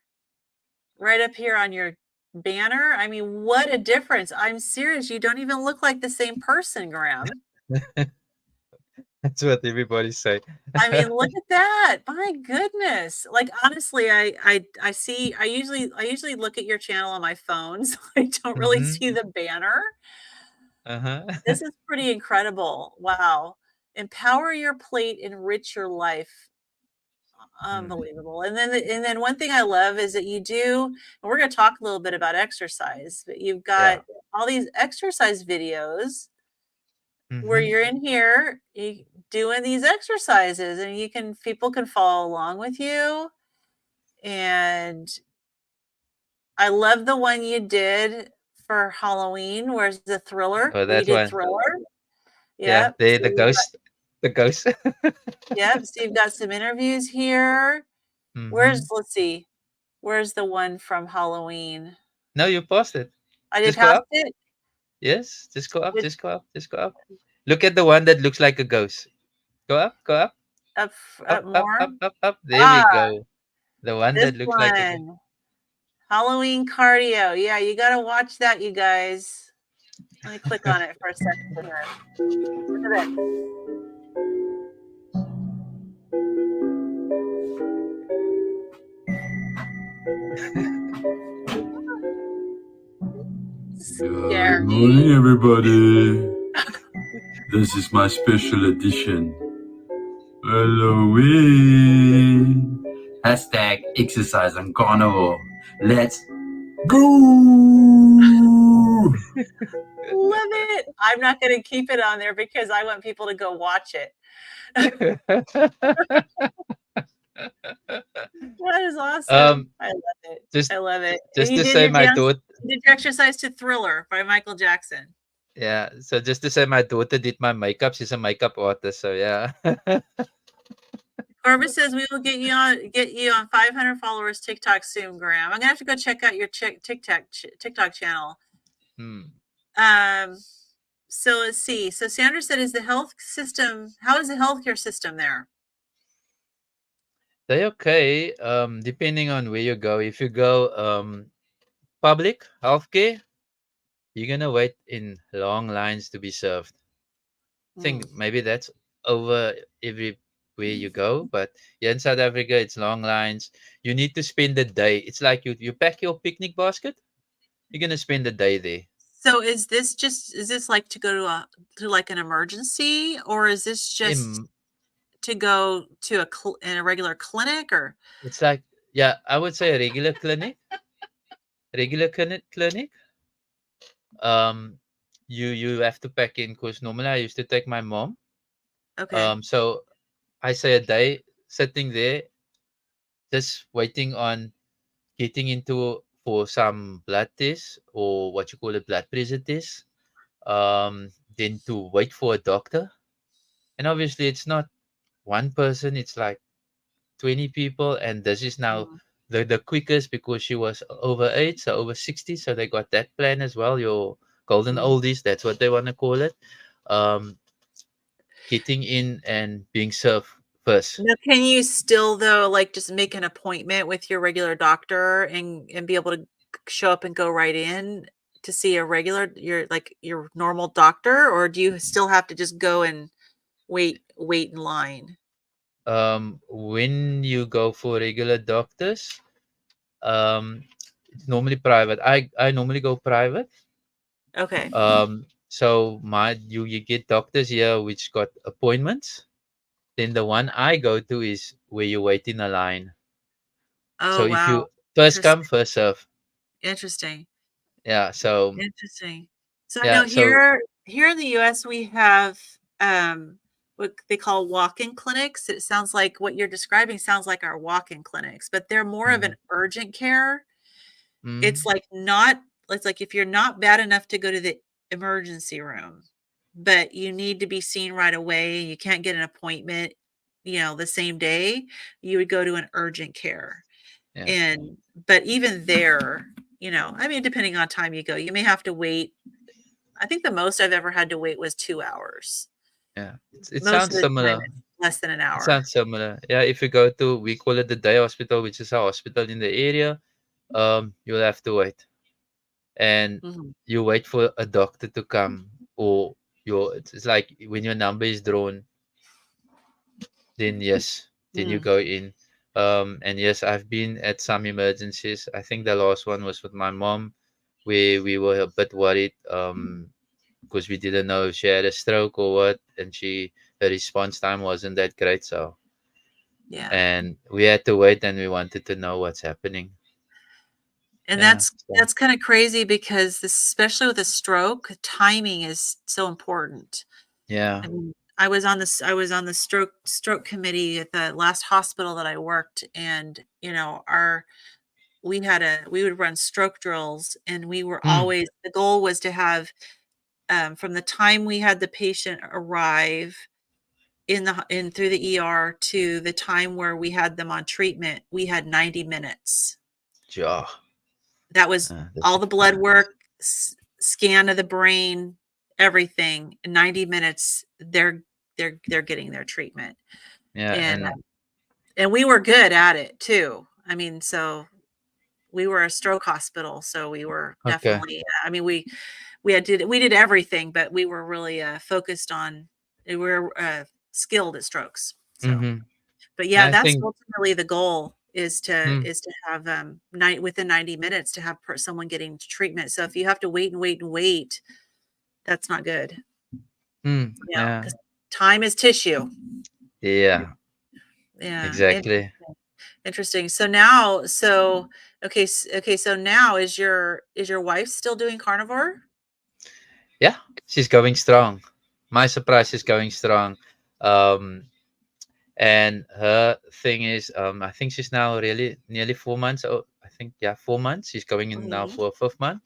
right up here on your banner. I mean, what a difference. I'm serious. You don't even look like the same person, Graham. That's what everybody say. I mean, look at that. My goodness. Like honestly, I usually look at your channel on my phone, so I don't really Mm-hmm. see the banner. Uh-huh. This is pretty incredible. Wow. Empower your plate, enrich your life. Mm. Unbelievable. And then one thing I love is that you do, and we're going to talk a little bit about exercise, but you've got Yeah. all these exercise videos where Mm-hmm. you're in here doing these exercises, and people can follow along with you. And I love the one you did for Halloween. Where's the Thriller? Oh, Where you that did one. Thriller. Yeah, Yep. the ghost, the ghost. Yep. So you've got some interviews here. Mm-hmm. Let's see, where's the one from Halloween? No, you paused it. I did Just go past up. it? Yes, just go up, Did just go up, just go up. Look at the one that looks like a ghost. Go up, go up, up up, up up, more? up, up, up. There we Ah, go. The one this that looks like a ghost. one. Halloween cardio. Yeah, you gotta watch that, you guys. Let me click on it for a second here. Look at this. Good Scare me. morning, everybody. This is my special edition. Halloween. Hashtag exercise on carnivore. Let's go. Love it. I'm not gonna keep it on there because I want people to go watch it. That is awesome. um, I love it. just I love it. And just you to did say, your my dance, daughter, you did your exercise to Thriller by Michael Jackson. yeah. So just to say, my daughter did my makeup. She's a makeup artist. So yeah. Corbett says we will get you on 500 followers TikTok soon, Graham. I'm gonna have to go check out your TikTok channel. Hmm. Um, so let's see. So Sandra said, "Is the health system? How is the healthcare system there?" They okay. Depending on where you go. If you go public healthcare, you're gonna wait in long lines to be served. Mm, Think maybe that's over everywhere you go, but yeah, in South Africa, it's long lines. You need to spend the day. It's like you pack your picnic basket. You're gonna spend the day there. So is this like to go to like an emergency, or is this just In, to go to in a regular clinic, or it's like, yeah, I would say a regular clinic. Um, you have to pack in because normally I used to take my mom. okay. So I say a day sitting there just waiting on getting into for some blood test or what you call a blood pressure test. Then to wait for a doctor, and obviously it's not one person; it's like 20 people, and this is now Mm, the quickest because she was over age, so over 60, so they got that plan as well. Your golden mm. oldies, that's what they want to call it. Um, Getting in and being served first. Now, can you still though, like, just make an appointment with your regular doctor and be able to show up and go right in to see your normal doctor, or do you still have to just go and wait in line? When you go for regular doctors, um, it's normally private. I normally go private. Okay. So you get doctors here which got appointments. Then the one I go to is where you wait in a line. So Oh, if wow. you first come, Interesting. first serve. Interesting. Yeah. So Interesting. So I yeah. know So here in the US we have what they call walk-in clinics. It sounds like what you're describing sounds like our walk-in clinics, but they're more of mm, an urgent care. It's mm, like not it's like if you're not bad enough to go to the emergency room, but you need to be seen right away, you can't get an appointment, the same day, you would go to an urgent care. yeah, And but even there, I mean, depending on time you go, you may have to wait. I think the most I've ever had to wait was 2 hours. yeah. It Most sounds of the time similar. it's less than an It hour. sounds similar. Yeah. If you go to, we call it the day hospital, which is a hospital in the area, you'll have to wait, and Mhm. you wait for a doctor to come, or it's like when your number is drawn, then yes, then you Mm, go in. And yes, I've been at some emergencies. I think the last one was with my mom, where we were a bit worried, because we didn't know if she had a stroke or what, and her response time wasn't that great. So, yeah. and we had to wait, and we wanted to know what's happening. And Yeah. that's So, that's kinda crazy because especially with a stroke, timing is so important. yeah. I mean, I was on the stroke committee at the last hospital that I worked, and, our we would run stroke drills, and we were Mm, always the goal was to have, from the time we had the patient arrive in through the ER to the time where we had them on treatment, we had 90 minutes. yeah. That was That's all the blood work, scan of the brain, everything. In 90 minutes, they're getting their treatment, yeah. and And and we were good at it too. I mean, so we were a stroke hospital, so we were okay. definitely. I mean, we did everything, but we were really focused on. We were skilled at strokes. So, Mm-hmm. but And yeah, I that's think, ultimately the goal mm, is to have within 90 minutes to have someone getting treatment. So if you have to wait and wait and wait, that's not good. yeah, Because time is tissue. yeah, Yeah, exactly. interesting. So now is your wife still doing carnivore? Yeah, she's going strong. My surprise is going strong. Um, And her thing is, I think she's now really nearly 4 months. Oh, I think, yeah, 4 months. She's going in now Mhm. for a fifth month.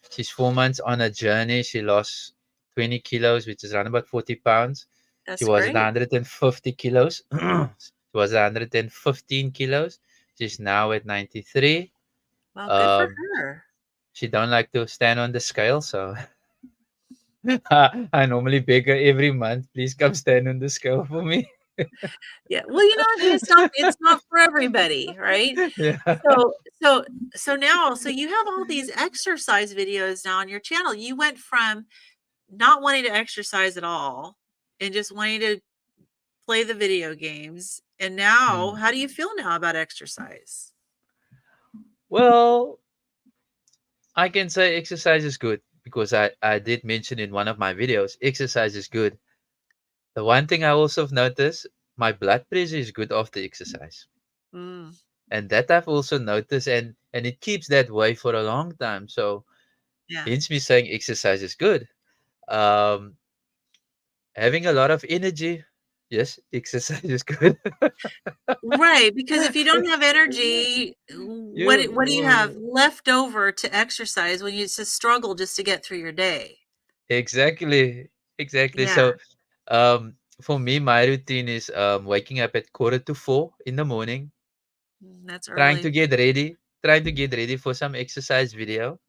She's 4 months on a journey. She lost 20 kilos, which is around about 40 pounds. She That's was at great. 150 kilos. She was at 115 kilos. She's now at 93. Well, good for Um, her. she don't like to stand on the scale, so I normally beg her every month, please come stand on the scale for me. Yeah. Well, it's not for everybody, right? Yeah. So so so you have all these exercise videos now on your channel. You went from not wanting to exercise at all and just wanting to play the video games. And now, Mm. how do you feel now about exercise? Well, I can say exercise is good because I did mention in one of my videos, exercise is good. The one thing I also have noticed, my blood pressure is good after exercise. Mm, And that I've also noticed, and it keeps that way for a long time. So yeah. hence me saying exercise is good. Um, Having a lot of energy, yes, exercise is good. Right, because if you don't have energy, what do you have you left over to exercise when it's a struggle just to get through your day? exactly, exactly. Yeah, So, for me, my routine is waking up at 3:45 in the morning, that's trying to early. get ready, trying to get ready for some exercise video.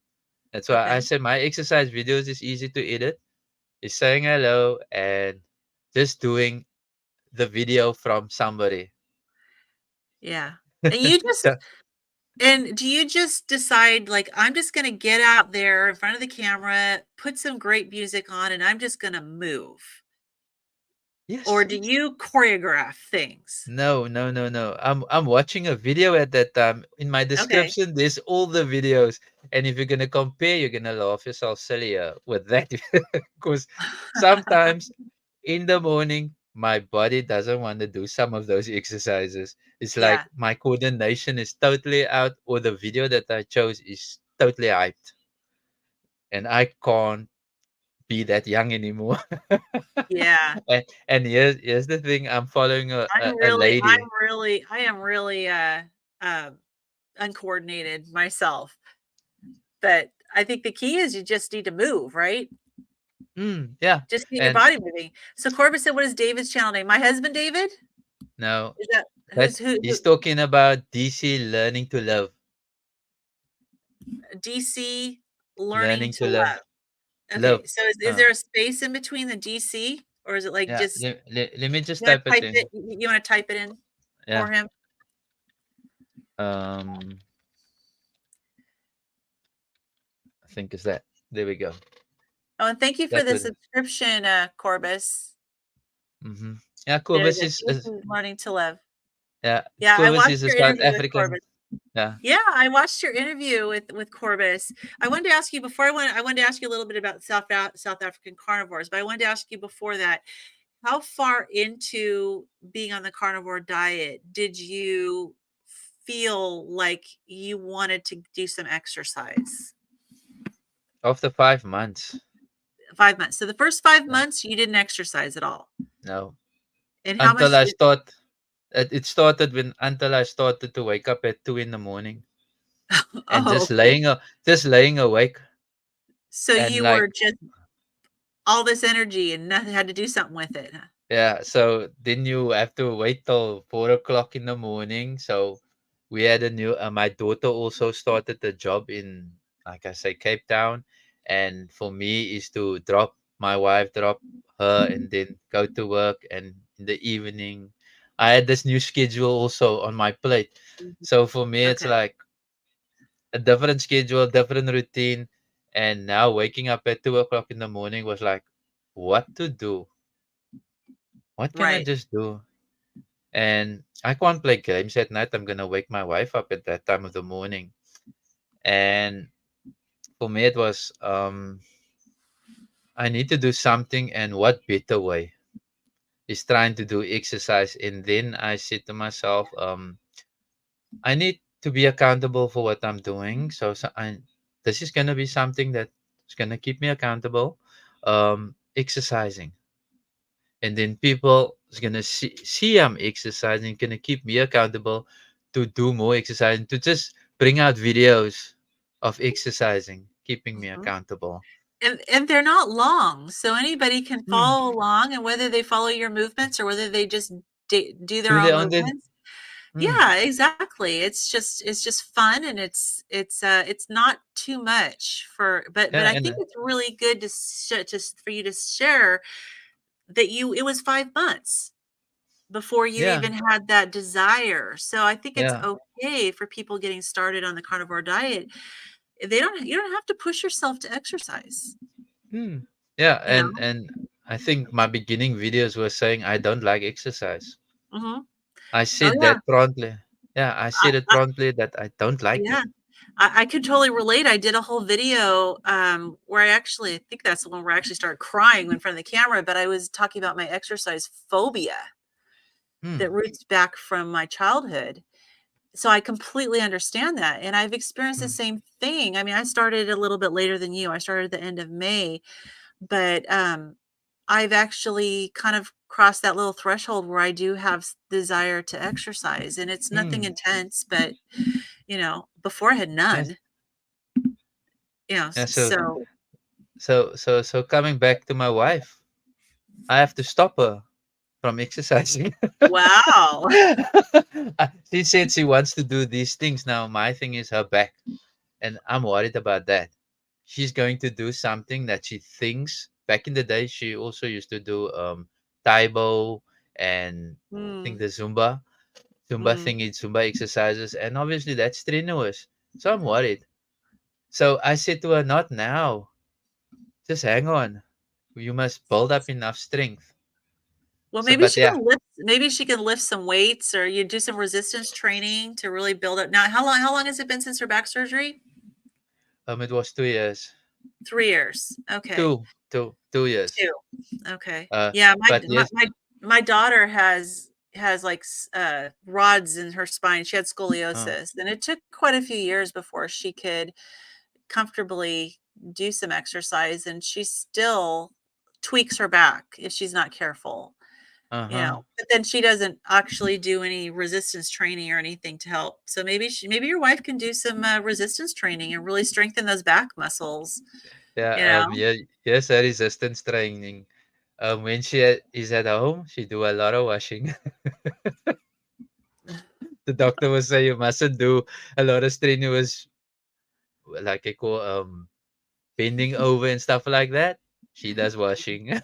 That's why I Okay. said my exercise videos is easy to edit. Is saying hello and just doing the video from somebody. Yeah. And you just So and do you just decide like I'm just going to get out there in front of the camera, put some great music on and I'm just going to move? Or yes. do you choreograph things? No, no, no, no. I'm watching a video at that time. In my Okay. description, there's all the videos. And if you're gonna compare, you're gonna laugh yourself silly with that. Because sometimes in the morning, my body doesn't want to do some of those exercises. It's like Yeah. my coordination is totally out, or the video that I chose is totally hyped. And I can't be that young anymore. Yeah. And here's the thing, I'm following a I'm lady. really I am really um uncoordinated myself. But I think the key is you just need to move, right? Yeah. Just need your And body moving. So Corbin said, "What is David's channel name?" My husband, David? now Is that that who he's talking about DC learning to love. DC learning Learning to to love. love. Okay, Love. so is Uh, there a space in between the DC or is it like yeah. just Let me just you wanna type it type it in. you wanna type it in Yeah. for him? Um, I think is that. There we go. Oh, and thank you for That the would. subscription, Corbis. Mm-hmm. Yeah. There Cobus it is. is DC learning to love. yeah. Yeah, I Cobus watched is a your South interview with African. Corbis. Yeah. Yeah, I watched your interview with Corbis. I wanted to ask you before I wanted to ask you a little bit about South African carnivores, but I wanted to ask you before that, how far into being on the carnivore diet did you feel like you wanted to do some exercise? After 5 months. 5 months. So the first 5 Yeah. months you didn't exercise at all. No. And how Until much I did start. It started when until I started to wake up at 2 in the morning and Oh, okay. just laying awake So and you like. were just all this energy and nothing had to do something with it, huh? Yeah, so then you have to wait till 4 o'clock in the morning. So we had a new. My daughter also started a job in, like I say, Cape Town, and for me is to drop my wife, drop her, and then go to work. And in the evening, I had this new schedule also on my plate. Mhm. So for me, it's Okay. like a different schedule, different routine, and now waking up at 2 o'clock in the morning was like, what to do? What can I Right. just do? And I can't play games at night. I'm gonna wake my wife up at that time of the morning. And for me, it was I need to do something, and what better way is trying to do exercise. And then I said to myself, I need to be accountable for what I'm doing. This is gonna be something that is gonna keep me accountable. Exercising, and then people is gonna see I'm exercising, gonna keep me accountable to do more exercising, to just bring out videos of exercising, keeping me Mhm. accountable. And they're not long, so anybody can Hmm. follow along, and whether they follow your movements or whether they just do their Do own they on the movements. hmm. Yeah, exactly. It's just fun, and it's not too much for, but Yeah, I and think it's really good to just for you to share that it was 5 months before you yeah, even had that desire. So I think it's yeah. okay for people getting started on the carnivore diet. You don't have to push yourself to exercise, Hmm. Yeah, you know? and I think my beginning videos were saying I don't like exercise. Mhm. I Oh, said yeah. that promptly. Yeah, I said it I promptly that I don't like it. Yeah. I could totally relate. I did a whole video, where I think that's the one where I actually started crying in front of the camera, but I was talking about my exercise phobia that Hmm. roots back from my childhood. So I completely understand that, and I've experienced the Hmm. same thing. I mean, I started a little bit later than you. I started at the end of May, but, I've actually kind of crossed that little threshold where I do have desire to exercise, and it's nothing Hmm. intense, but, before I had Yes. none. Yeah, So so coming back to my wife, I have to stop her from exercising. wow. She said she wants to do these things now. My thing is her back, and I'm worried about that. She's going to do something that she thinks back in the day she also used to do Taibo and I think Mm, the Zumba mm. thingy, Zumba exercises, and obviously that's strenuous. So I'm worried. So I said to her, not now. Just hang on. You must build up enough strength. Well, So, but yeah, maybe she can lift some weights, or you do some resistance training to really build up. Now, how long has it been since her back surgery? it was 2 years, 3 years. Okay. two years. 2. Okay. Uh, Yeah, but yes, my daughter has, like, rods in her spine. She had uh, scoliosis, and it took quite a few years before she could comfortably do some exercise, and she still tweaks her back if she's not careful. uh-huh. But then she doesn't actually do any resistance training or anything to help. So maybe your wife can do some, resistance training and really strengthen those back muscles, Yeah, you know? yeah, yes, her resistance training. When she is at home, she do a lot of washing. The doctor will say you mustn't do a lot of strenuous, like I call bending over and stuff like that. She does washing.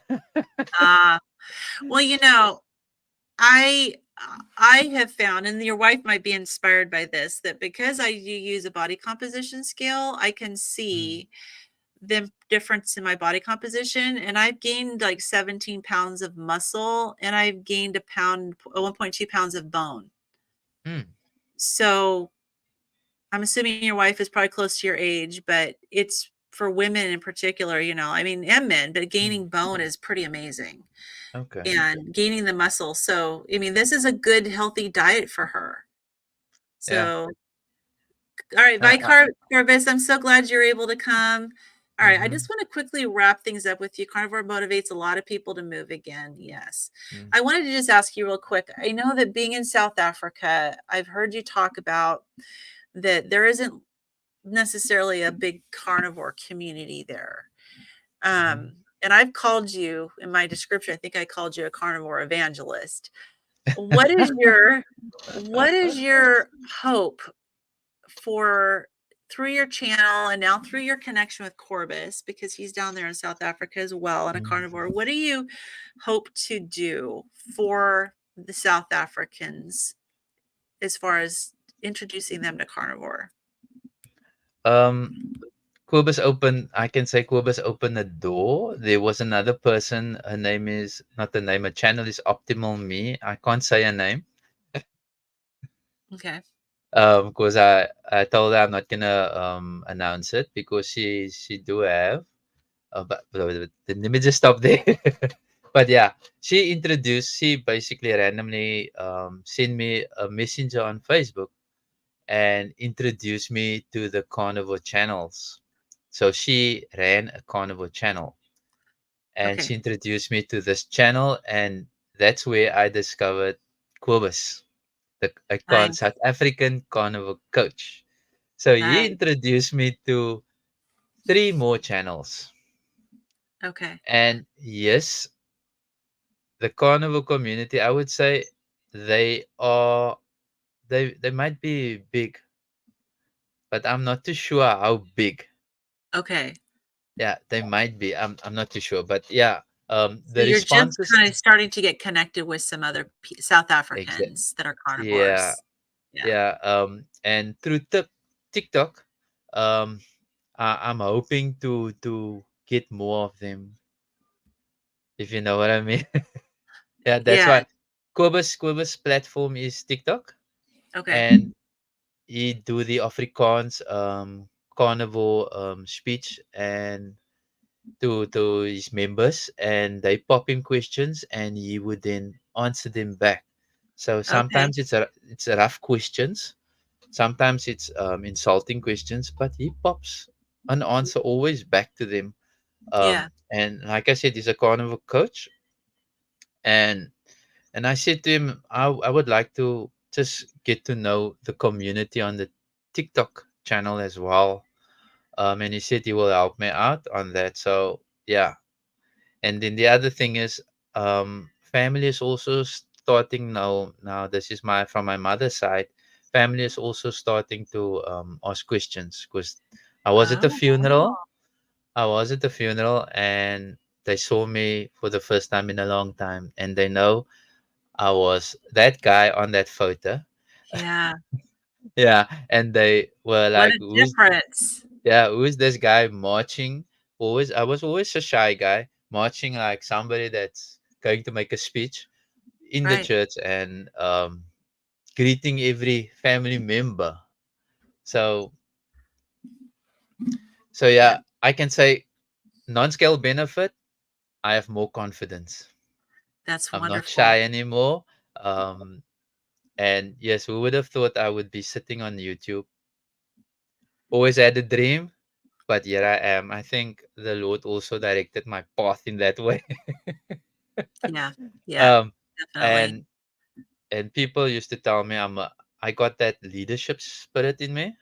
Ah, well, I I have found, and your wife might be inspired by this, that because I do use a body composition scale, I can Mm, see the difference in my body composition, and I've gained like 17 pounds of muscle, and I've gained 1.2 pounds of bone. mm, So I'm assuming your wife is probably close to your age, but it's for women in particular, I mean, and men, but mm. gaining bone is pretty amazing Okay. and gaining the muscle. So, I mean, this is a good, healthy diet for her. Yeah. So, all right, Uh, Corvus, I'm so glad you're able to come. All right, I mm-hmm, just want to quickly wrap things up with you. Carnivore motivates a lot of people to move again. Yes. mm, I wanted to just ask you real quick. I know that being in South Africa, I've heard you talk about that there isn't necessarily a big carnivore community there. mm-hmm. And I've called you in my description, I think I called you a carnivore evangelist. What is your hope for, through your channel and now through your connection with Corbus, because he's down there in South Africa as well and a Mm. carnivore? What do you hope to do for the South Africans as far as introducing them to carnivore? Um, Quibus opened, I can say Quibus opened a door. There was another person, her name is, not the name, her channel is Optimal Me. I can't say her name. Okay. Because I told her I'm not gonna announce it because she do have but let me just stop there. But yeah, she basically randomly sent me a messenger on Facebook and introduced me to the carnivore channels. So she ran a carnivore channel, and Okay. she introduced me to this channel, and that's where I discovered Quibus, Nice. South African carnival coach. So he Nice. introduced me to three more channels. Okay. And yes, the carnival community, I would say they are they might be big, but I'm not too sure how big. Okay. Yeah, they might be. I'm not too sure, but yeah, So the you're just responses. kind of starting to get connected with some other South Exactly. Africans that are Yeah, carnivores. Yeah. yeah. And through TikTok, um, I'm hoping to get more of them, if you know what I mean. Yeah, that's Yeah. why Quibus platform is TikTok, Okay. and he do the Afrikaans carnival speech and to his members, and they pop him questions and he would then answer them back. So Okay. sometimes it's a rough questions, sometimes it's insulting questions, but he pops an answer always back to them. Yeah. And like I said, he's a carnival coach, and I said to him, I would like to just get to know the community on the TikTok channel as well. And he said he will help me out on that. So yeah. And then the other thing is, family is also starting now. Now this is my from my mother's side. Family is also starting to ask questions because I was at the Oh, funeral. I was at the funeral, and they saw me for the first time in a long time, and they know I was that guy on that photo. yeah. Yeah, and they were What like, a "Who's difference. who's this guy marching?" Always, I was always a shy guy, marching like somebody that's going to make a speech in the Right. church and greeting every family member. So, Yeah. yeah, I can say non-scale benefit. I have more confidence. That's I'm not wonderful. shy anymore. Um, and yes, who would have thought I would be sitting on YouTube? Always had a dream, but here I am. I think the Lord also directed my path in that way. Yeah. Yeah. um, Definitely. and people used to tell me I got that leadership spirit in me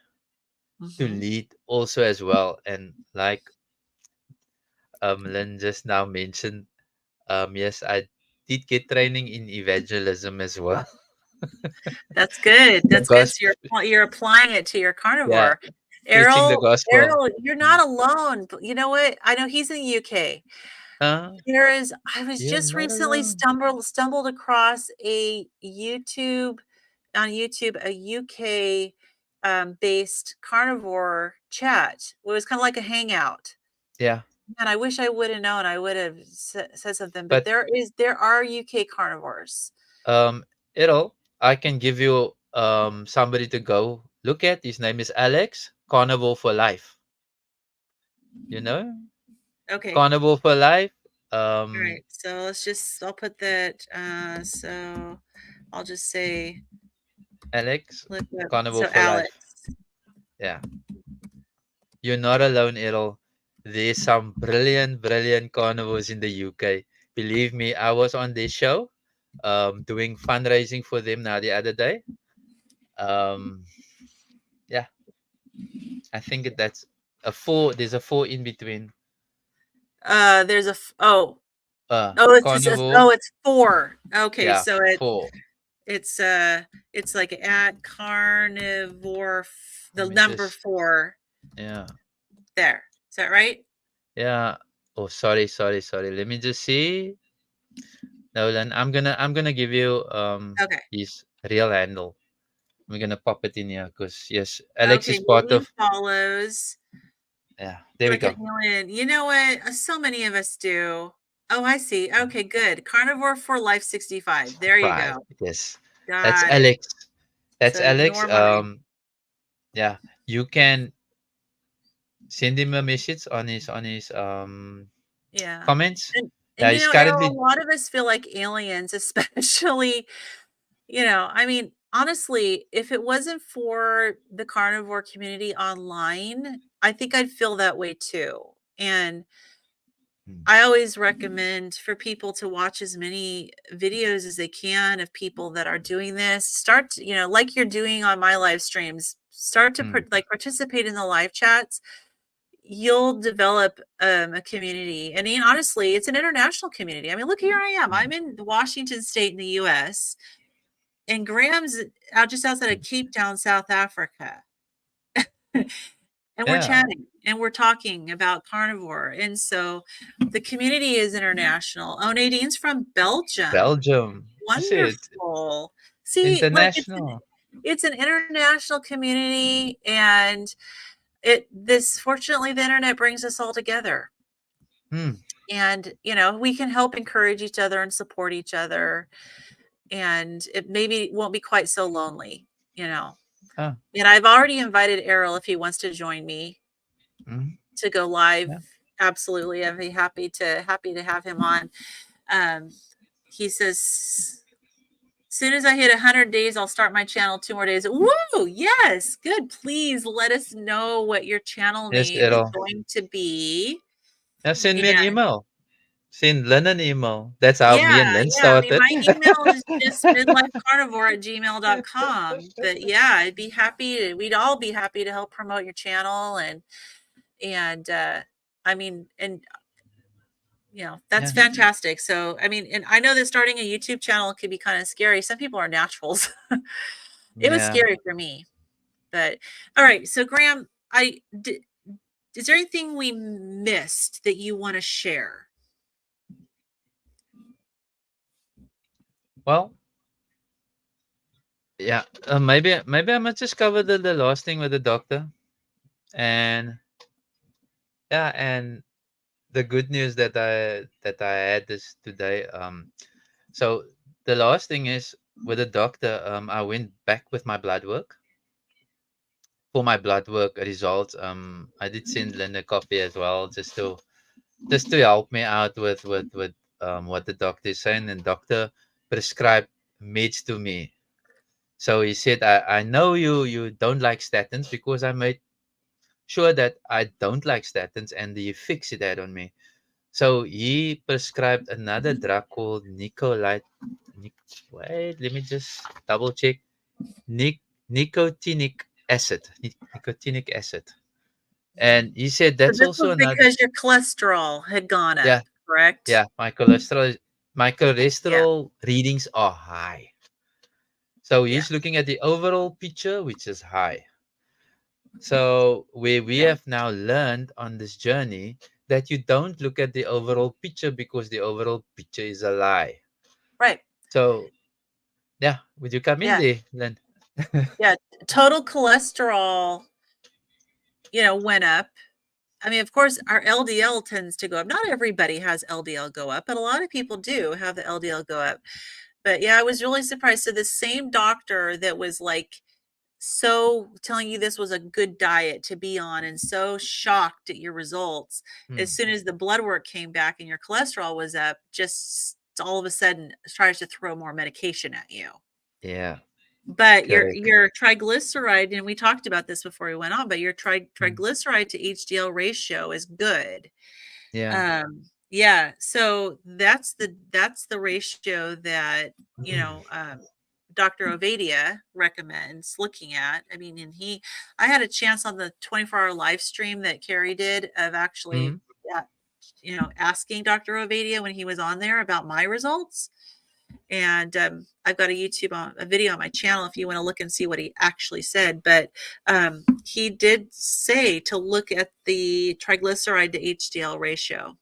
to Hmm. lead also as well. And like Lynn just now mentioned, yes, I did get training in evangelism as well. That's good. The That's good. So gospel, you're applying it to your yeah, carnivore. preaching the gospel. Errol, you're not Mm. alone. But you know what? I know he's in the UK. There is I was You're just not recently alone. stumbled across a YouTube on YouTube, a UK based carnivore chat. It was kind of like a hangout. Yeah, And I wish I would have known. I would have said something, but but there are UK carnivores. um, it'll I can give you somebody to go look at. His name is Alex. Carnival for Life. You know, Okay. Carnival for Life. All right. So I'll put that so I'll just say Alex. look up Carnival so for Alex. Life. Yeah, you're not alone, Errol. There's some brilliant carnivores in the UK. Believe me, I was on this show, doing fundraising for them now the other day. Um, yeah, I think that's a four. There's a four in between. There's Carnivore. it's 4. Okay, Yeah, so four. it's it's like at carnivore Let the me number just. 4 Yeah, there. Is that right? yeah. Oh, sorry. Let me just see. Nolan, I'm gonna give you Okay. his real handle. I'm gonna pop it in here because yes, Alex Okay, is part medium of. follows. Yeah, there we Look at go. Helen. You know what? So many of us do. Oh, I see. Okay, good. Carnivore for Life 65. There you Five. go. Yes, that's Got it. Alex. That's So Alex. ignore mine. Yeah, you can send him a message on his Yeah. comments. And Yeah, you he's know, Errol, a currently. lot of us feel like aliens, especially, I mean, honestly, if it wasn't for the carnivore community online, I think I'd feel that way too. And Mm. I always recommend for people to watch as many videos as they can of people that are doing this. Start, like you're doing on my live streams, start to Mm. participate in the live chats. You'll develop a community. And honestly, it's an international community. I mean, look, here I am. I'm Mm. in Washington State in the US, and Graham's out just outside of Mm. Cape Town, South Africa. And we're Yeah. chatting and we're talking about carnivore. And so the community is international. Oh, Nadine's from Belgium. Belgium. You see it. Wonderful. See, like International. it's an international community, and this fortunately the internet brings us all together. Mm. And we can help encourage each other and support each other, and it maybe won't be quite so lonely, you know. Ah. And I've already invited Errol if he wants to join me Mm. to go live. Yeah. Absolutely, I'd be happy to have him on. Um, he says, soon as I hit 100 days, I'll start my channel. 2 more days. Woo! Yes, good. Please let us know what your channel Yes, name is Errol. going to be. Yeah, send me an And email. Send Lynn an email. That's how me yeah, and Lynn yeah. I mean, started. my email is just midlifecarnivore@gmail.com. But yeah, we'd all be happy to help promote your channel, and I mean, and that's Yeah. fantastic. So, I mean, and I know that starting a YouTube channel can be kind of scary. Some people are naturals. It was Yeah. scary for me, but all right. So, Graham, is there anything we missed that you want to share? Well, yeah. Maybe I must just cover the last thing with the doctor, and yeah, and the good news that I had this today. So the last thing is with the doctor. I went back with my blood work for my blood work results. I did send Lynn a copy as well, just to help me out with what the doctor is saying. And doctor prescribed meds to me. So he said, I know you don't like statins because I made sure that I don't like statins and the effects it had on me. So he prescribed another drug called Nicolite. Wait, let me just double check. Nic- nicotinic acid. Nicotinic acid. And he said So that's this also was another. because your cholesterol had gone up, Yeah, correct? yeah. My cholesterol Yeah, readings are high. So yeah, he's looking at the overall picture, which is high. So we yeah. have now learned on this journey that you don't look at the overall picture because the overall picture is a lie. Right. So yeah, would you come in Yeah, there, Len? yeah. Total cholesterol, went up. I mean, of course, our LDL tends to go up. Not everybody has LDL go up, but a lot of people do have the LDL go up. But yeah, I was really surprised. So the same doctor that was like so telling you this was a good diet to be on and so shocked at your results, as Hmm. soon as the blood work came back and your cholesterol was up, just all of a sudden tries to throw more medication at you. Yeah, But your correct. your triglyceride, and we talked about this before we went on, but your Hmm. triglyceride to HDL ratio is good. Yeah. Yeah, so that's the ratio that, Dr. Ovadia recommends looking at. I mean, I had a chance on the 24-hour live stream that Carrie did of actually, Hmm. uh, asking Dr. Ovadia when he was on there about my results. And I've got a video on my channel if you want to look and see what he actually said. But he did say to look at the triglyceride to HDL ratio.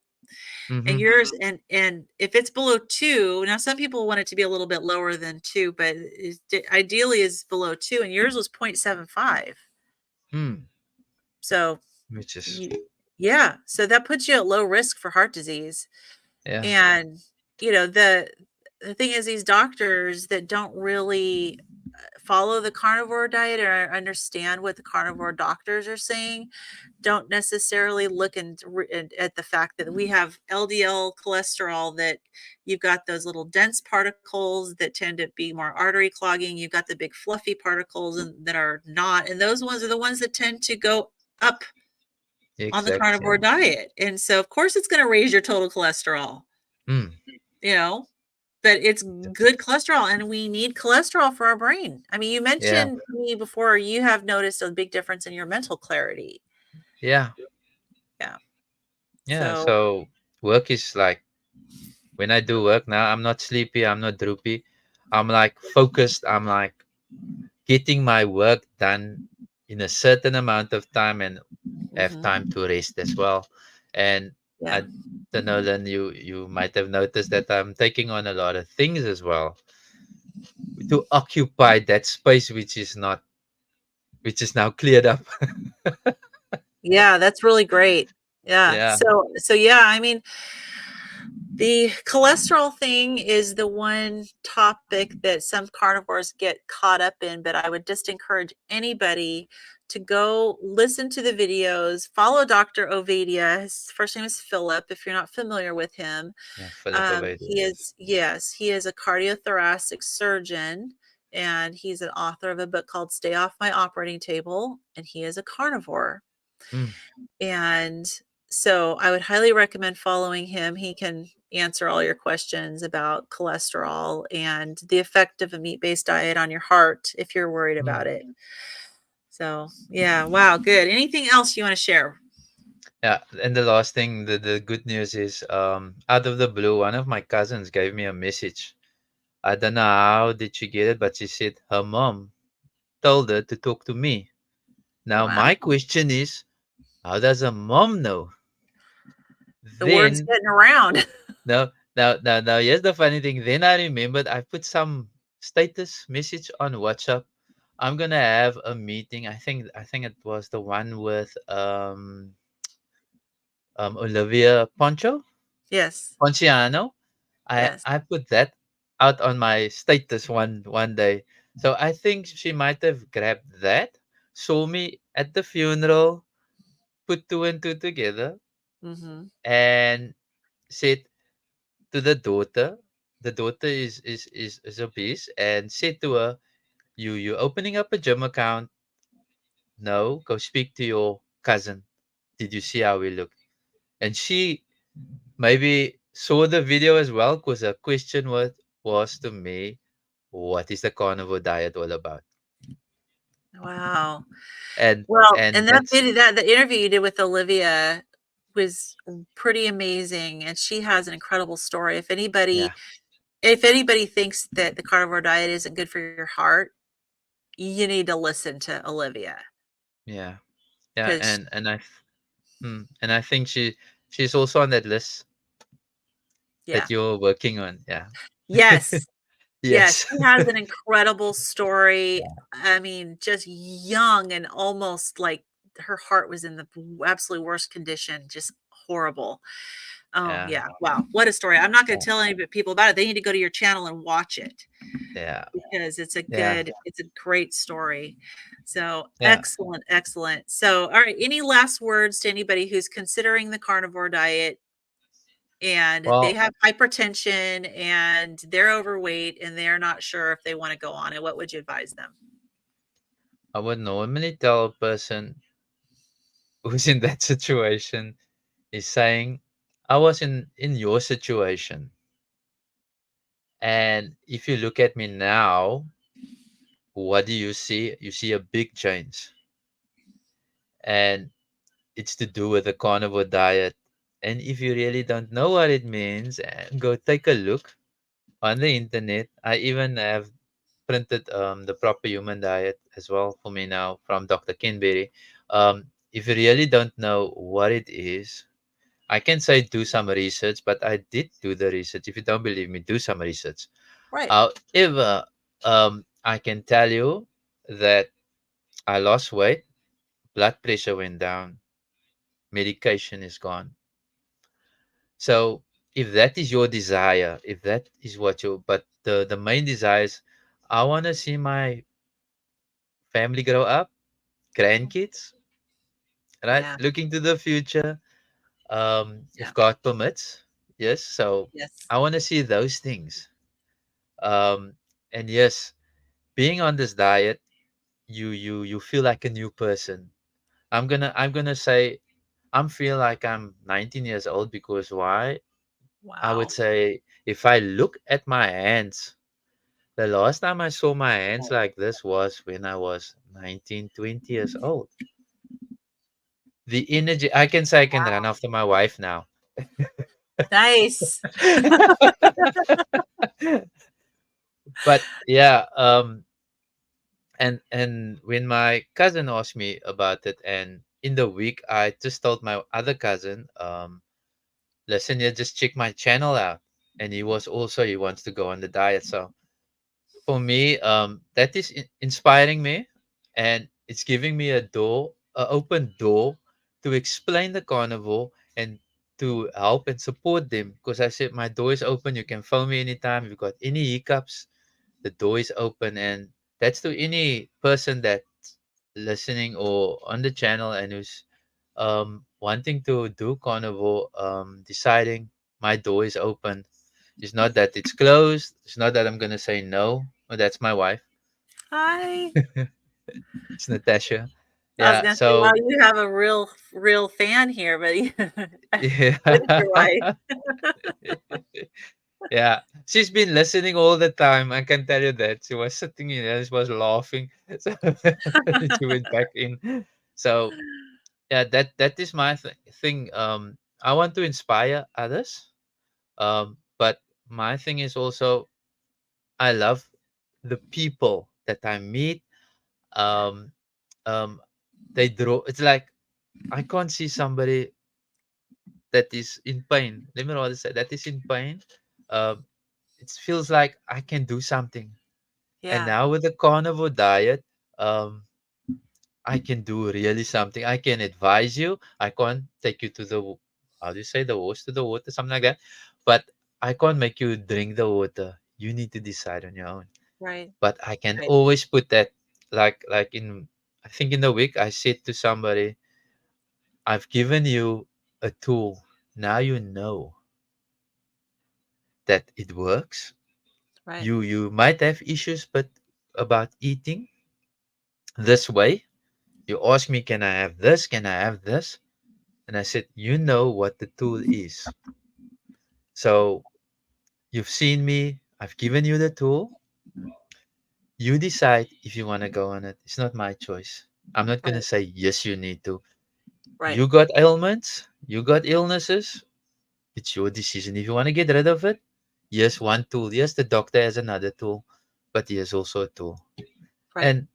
And Hmm. yours, and if it's below 2, now some people want it to be a little bit lower than 2, but ideally is below 2, and yours was 0.75. Hmm. So, Which is yeah, so that puts you at low risk for heart disease. yeah. And, the thing is, these doctors that don't really follow the carnivore diet or understand what the carnivore doctors are saying don't necessarily look at the fact that we have LDL cholesterol, that you've got those little dense particles that tend to be more artery clogging. You've got the big fluffy particles that are not. And those ones are the ones that tend to go up on the Exact, carnivore yeah. diet. And so, of course, it's going to raise your total cholesterol, Mm, you know, but it's good cholesterol and we need cholesterol for our brain. I mean, you yeah, mentioned to me before you have noticed a big difference in your mental clarity. yeah, Yeah. yeah. So, So work is like when I do work now, I'm not sleepy, I'm not droopy. I'm like focused. I'm like getting my work done in a certain amount of time and have time mhm, to rest as well. And yeah. I don't know, then you might have noticed that I'm taking on a lot of things as well to occupy that space which is now cleared up. Yeah, that's really great. Yeah. Yeah. So yeah, I mean, the cholesterol thing is the one topic that some carnivores get caught up in, but I would just encourage anybody to go listen to the videos, follow Dr. Ovadia. His first name is Philip, if you're not familiar with him. Yeah, Philip He Obadiah. is, yes, he is a cardiothoracic surgeon, and he's an author of a book called Stay Off My Operating Table, and he is a carnivore. Mm, And so I would highly recommend following him. He can answer all your questions about cholesterol and the effect of a meat-based diet on your heart if you're worried mm. about it. So, yeah, wow, good. Anything else you want to share? Yeah, and the last thing, the good news is, out of the blue, one of my cousins gave me a message. I don't know how did she get it, but she said her mom told her to talk to me. Now Wow. my question is, how does a mom know? The word's Then getting around. now here's the funny thing. Then I remembered I put some status message on WhatsApp. I'm gonna have a meeting. I think it was the one with Olivia Yes. Ponciano. I Yes. I put that out on my status one day. So I think she might have grabbed that, saw me at the funeral, put two and two together, Mhm. and said to the daughter is obese, and said to her, you opening up a gym account? No, go speak to your cousin. Did you see how we look? And she maybe saw the video as well, because her question was to me, what is the carnivore diet all about? Wow. And Well, and and that that's video, that the interview you did with Olivia was pretty amazing, and she has an incredible story. yeah, If anybody thinks that the carnivore diet isn't good for your heart, you need to listen to Olivia yeah, yeah, because and I think she's also on that list yeah. that you're working on. Yeah. Yes. Yes, Yes. she has an incredible story. I mean, just young and almost like her heart was in the absolute worst condition, just horrible. Oh, Yeah. yeah. Wow. What a story. I'm not going to tell any people about it. They need to go to your channel and watch it Yeah. because Yeah. it's a great story. So Yeah. excellent, excellent. So, all right. Any last words to anybody who's considering the carnivore diet and they Well, have hypertension and they're overweight and they're not sure if they want to go on it? What would you advise them? I would normally tell a person who's in that situation is saying, I was in your situation. And if you look at me now, what do you see? You see a big change. And it's to do with the carnivore diet. And if you really don't know what it means, go take a look on the internet. I even have printed the proper human diet as well for me now from Dr. Kinberry. If you really don't know what it is, I can say do some research, but I did do the research. If you don't believe me, do some research. Right. However, I can tell you that I lost weight, blood pressure went down, medication is gone. So if that is your desire, if that is what you, but the main desire is, I want to see my family grow up, grandkids, right? Yeah. Looking to the future, Yeah. if God permits, yes. So Yes. I want to see those things. Um, and yes, being on this diet, you feel like a new person. I'm gonna say I'm feel like I'm 19 years old because why? I would Wow. say if I look at my hands, the last time I saw my hands like this was when I was 19, 20 years old. The energy, I can say I can run after my wife now. Nice. But yeah, and when my cousin asked me about it, and in the week I just told my other cousin, listen, yeah, just check my channel out. And he was also, he wants to go on the diet. So for me, that is inspiring me, and it's giving me a door, a open door to explain the carnivore and to help and support them. Because I said my door is open. You can phone me anytime. If you've got any hiccups, the door is open, and that's to any person that's listening or on the channel and who's wanting to do carnivore, deciding my door is open. It's not that it's closed. It's not that I'm gonna say no. Oh, that's my wife. Hi. It's Natasha. I was Yeah. gonna say, wow, So you have a real fan here, but yeah. with your wife. Yeah. She's been listening all the time. I can tell you that. She was sitting in there, she was laughing. So she went back in. So yeah, that is my thing. I want to inspire others. But my thing is also I love the people that I meet. Um, um, they draw. It's like I can't see somebody that is in pain. Let me rather say that is in pain. Um, it feels like I can do something. And Yeah, now with the carnivore diet, um, I can do really something. I can advise you. I can't take you to the how do you say the horse to the water, something like that. But I can't make you drink the water. You need to decide on your own. right, But I can right, always put that like in I think in the week I said to somebody, I've given you a tool. Now you know that it works. right, You might have issues but about eating this way. You ask me, can I have this? Can I have this? And I said, you know what the tool is. So you've seen me, I've given you the tool. You decide if you want to go on it. It's not my choice. I'm not going to right, say, yes, you need to. right, You got ailments, you got illnesses. It's your decision. If you want to get rid of it, yes, one tool. Yes, the doctor has another tool, but he has also a tool. right. And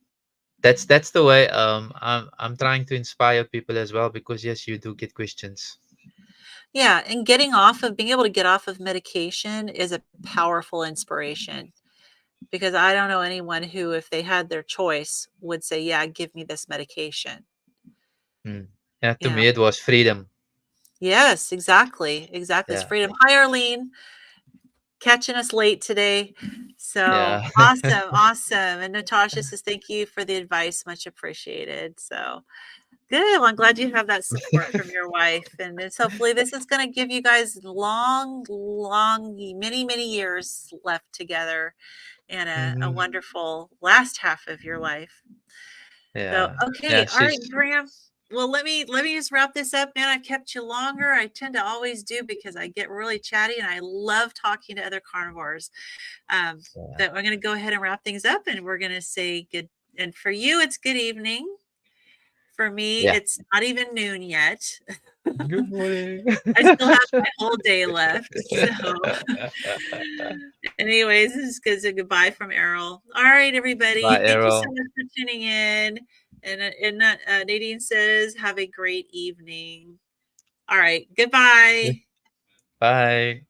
that's the way I'm trying to inspire people as well because yes, you do get questions. Yeah, and getting off of being able to get off of medication is a powerful inspiration because I don't know anyone who, if they had their choice, would say, "Yeah, give me this medication." Mm. Yeah, to You me know? it was freedom. Yes, exactly, exactly. It's Yeah, freedom. Hi, Arlene. Catching us late today. So yeah. awesome, awesome. And Natasha says, thank you for the advice. Much appreciated. So good. Well, I'm glad you have that support from your wife. And hopefully this is going to give you guys long, many, many years left together and a Hmm. wonderful last half of your life. So, Yeah, okay. yeah. All right, She's Graham. Well, let me just wrap this up, man. I've kept you longer. I tend to always do because I get really chatty and I love talking to other carnivores. Um, yeah, but I'm going to go ahead and wrap things up, and we're going to say good. And for you, it's good evening. For me, yeah. it's not even noon yet. Good morning. I still have my whole day left. So, anyways, this is good. So, goodbye from Errol. All right, everybody. Bye, Thank you so Errol. much for tuning in. And Nadine says, have a great evening. All right. Goodbye. Bye.